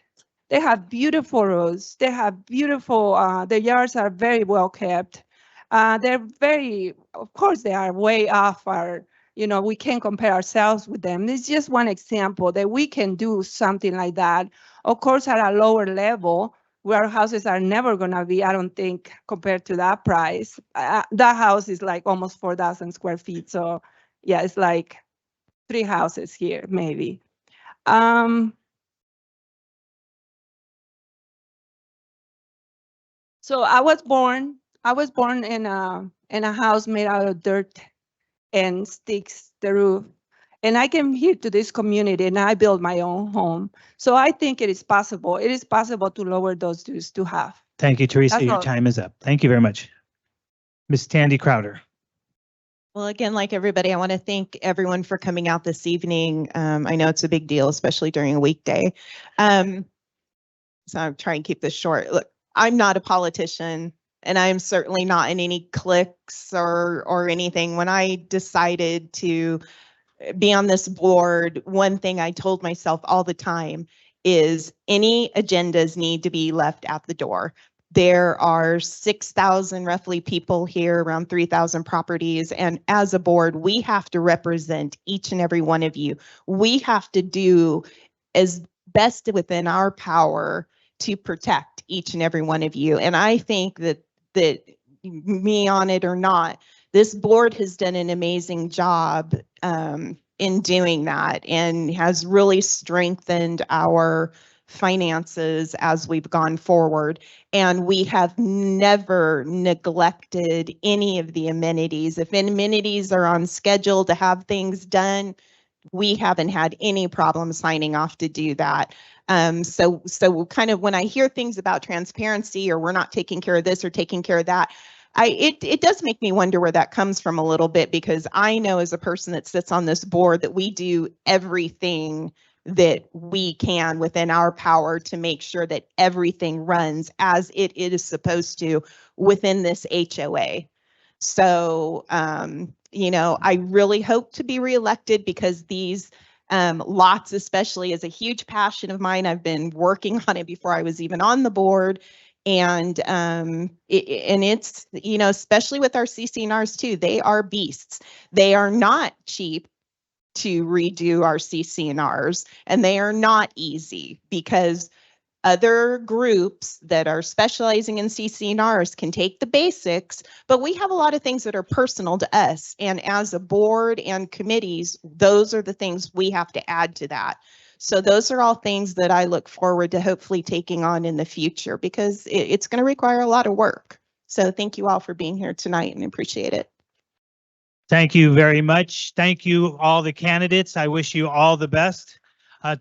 They have beautiful roads. They have beautiful, their yards are very well kept. They're very, of course, they are way off our, we can't compare ourselves with them. It's just one example that we can do something like that. Of course, at a lower level, where houses are never going to be, I don't think, compared to that price. That house is like almost 4,000 square feet. So yeah, it's like 3 houses here, maybe. So I was born in a house made out of dirt and sticks, the roof. And I came here to this community and I built my own home. So I think it is possible. It is possible to lower those dues to half. Thank you, Teresa. That's Your all. time is up. Thank you very much. Ms. Tandy Crowder. Well, again, like everybody, I want to thank everyone for coming out this evening. I know it's a big deal, especially during a weekday. So I'm trying to keep this short. Look, I'm not a politician, and I'm certainly not in any cliques or anything. When I decided to be on this board, one thing I told myself all the time is any agendas need to be left at the door. There are 6,000 roughly people here, around 3,000 properties. And as a board, we have to represent each and every one of you. We have to do as best within our power to protect each and every one of you. And I think that me on it or not, this board has done an amazing job in doing that and has really strengthened our finances as we've gone forward. And we have never neglected any of the amenities. If amenities are on schedule to have things done, we haven't had any problem signing off to do that. So kind of when I hear things about transparency or we're not taking care of this or taking care of that, it does make me wonder where that comes from a little bit, because I know as a person that sits on this board that we do everything that we can within our power to make sure that everything runs as it is supposed to within this HOA. So, I really hope to be reelected because these lots especially is a huge passion of mine. I've been working on it before I was even on the board. And it's, especially with our CC&Rs too, they are beasts. They are not cheap to redo our CC&Rs, and they are not easy because other groups that are specializing in CC&Rs can take the basics, but we have a lot of things that are personal to us. And as a board and committees, those are the things we have to add to that. So those are all things that I look forward to hopefully taking on in the future, because it's going to require a lot of work. So thank you all for being here tonight and appreciate it. Thank you very much. Thank you, all the candidates. I wish you all the best.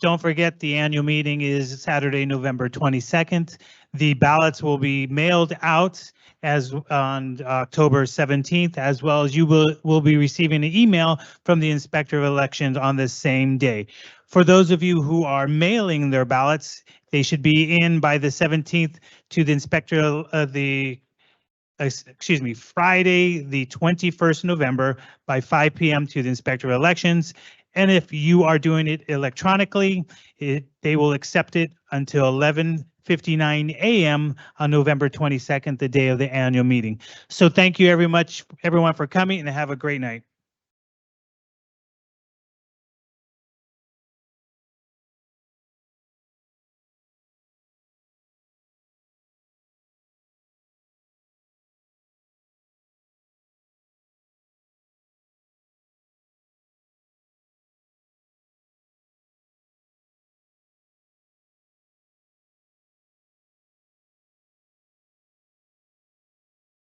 Don't forget, the annual meeting is Saturday, November 22nd. The ballots will be mailed out as on October 17th, as well as you will be receiving an email from the Inspector of Elections on the same day. For those of you who are mailing their ballots, they should be in by the 17th to the Inspector of the Friday, the 21st November by 5 p.m. to the Inspector of Elections. And if you are doing it electronically, they will accept it until 11:59 a.m. on November 22nd, the day of the annual meeting. So thank you very much, everyone, for coming, and have a great night.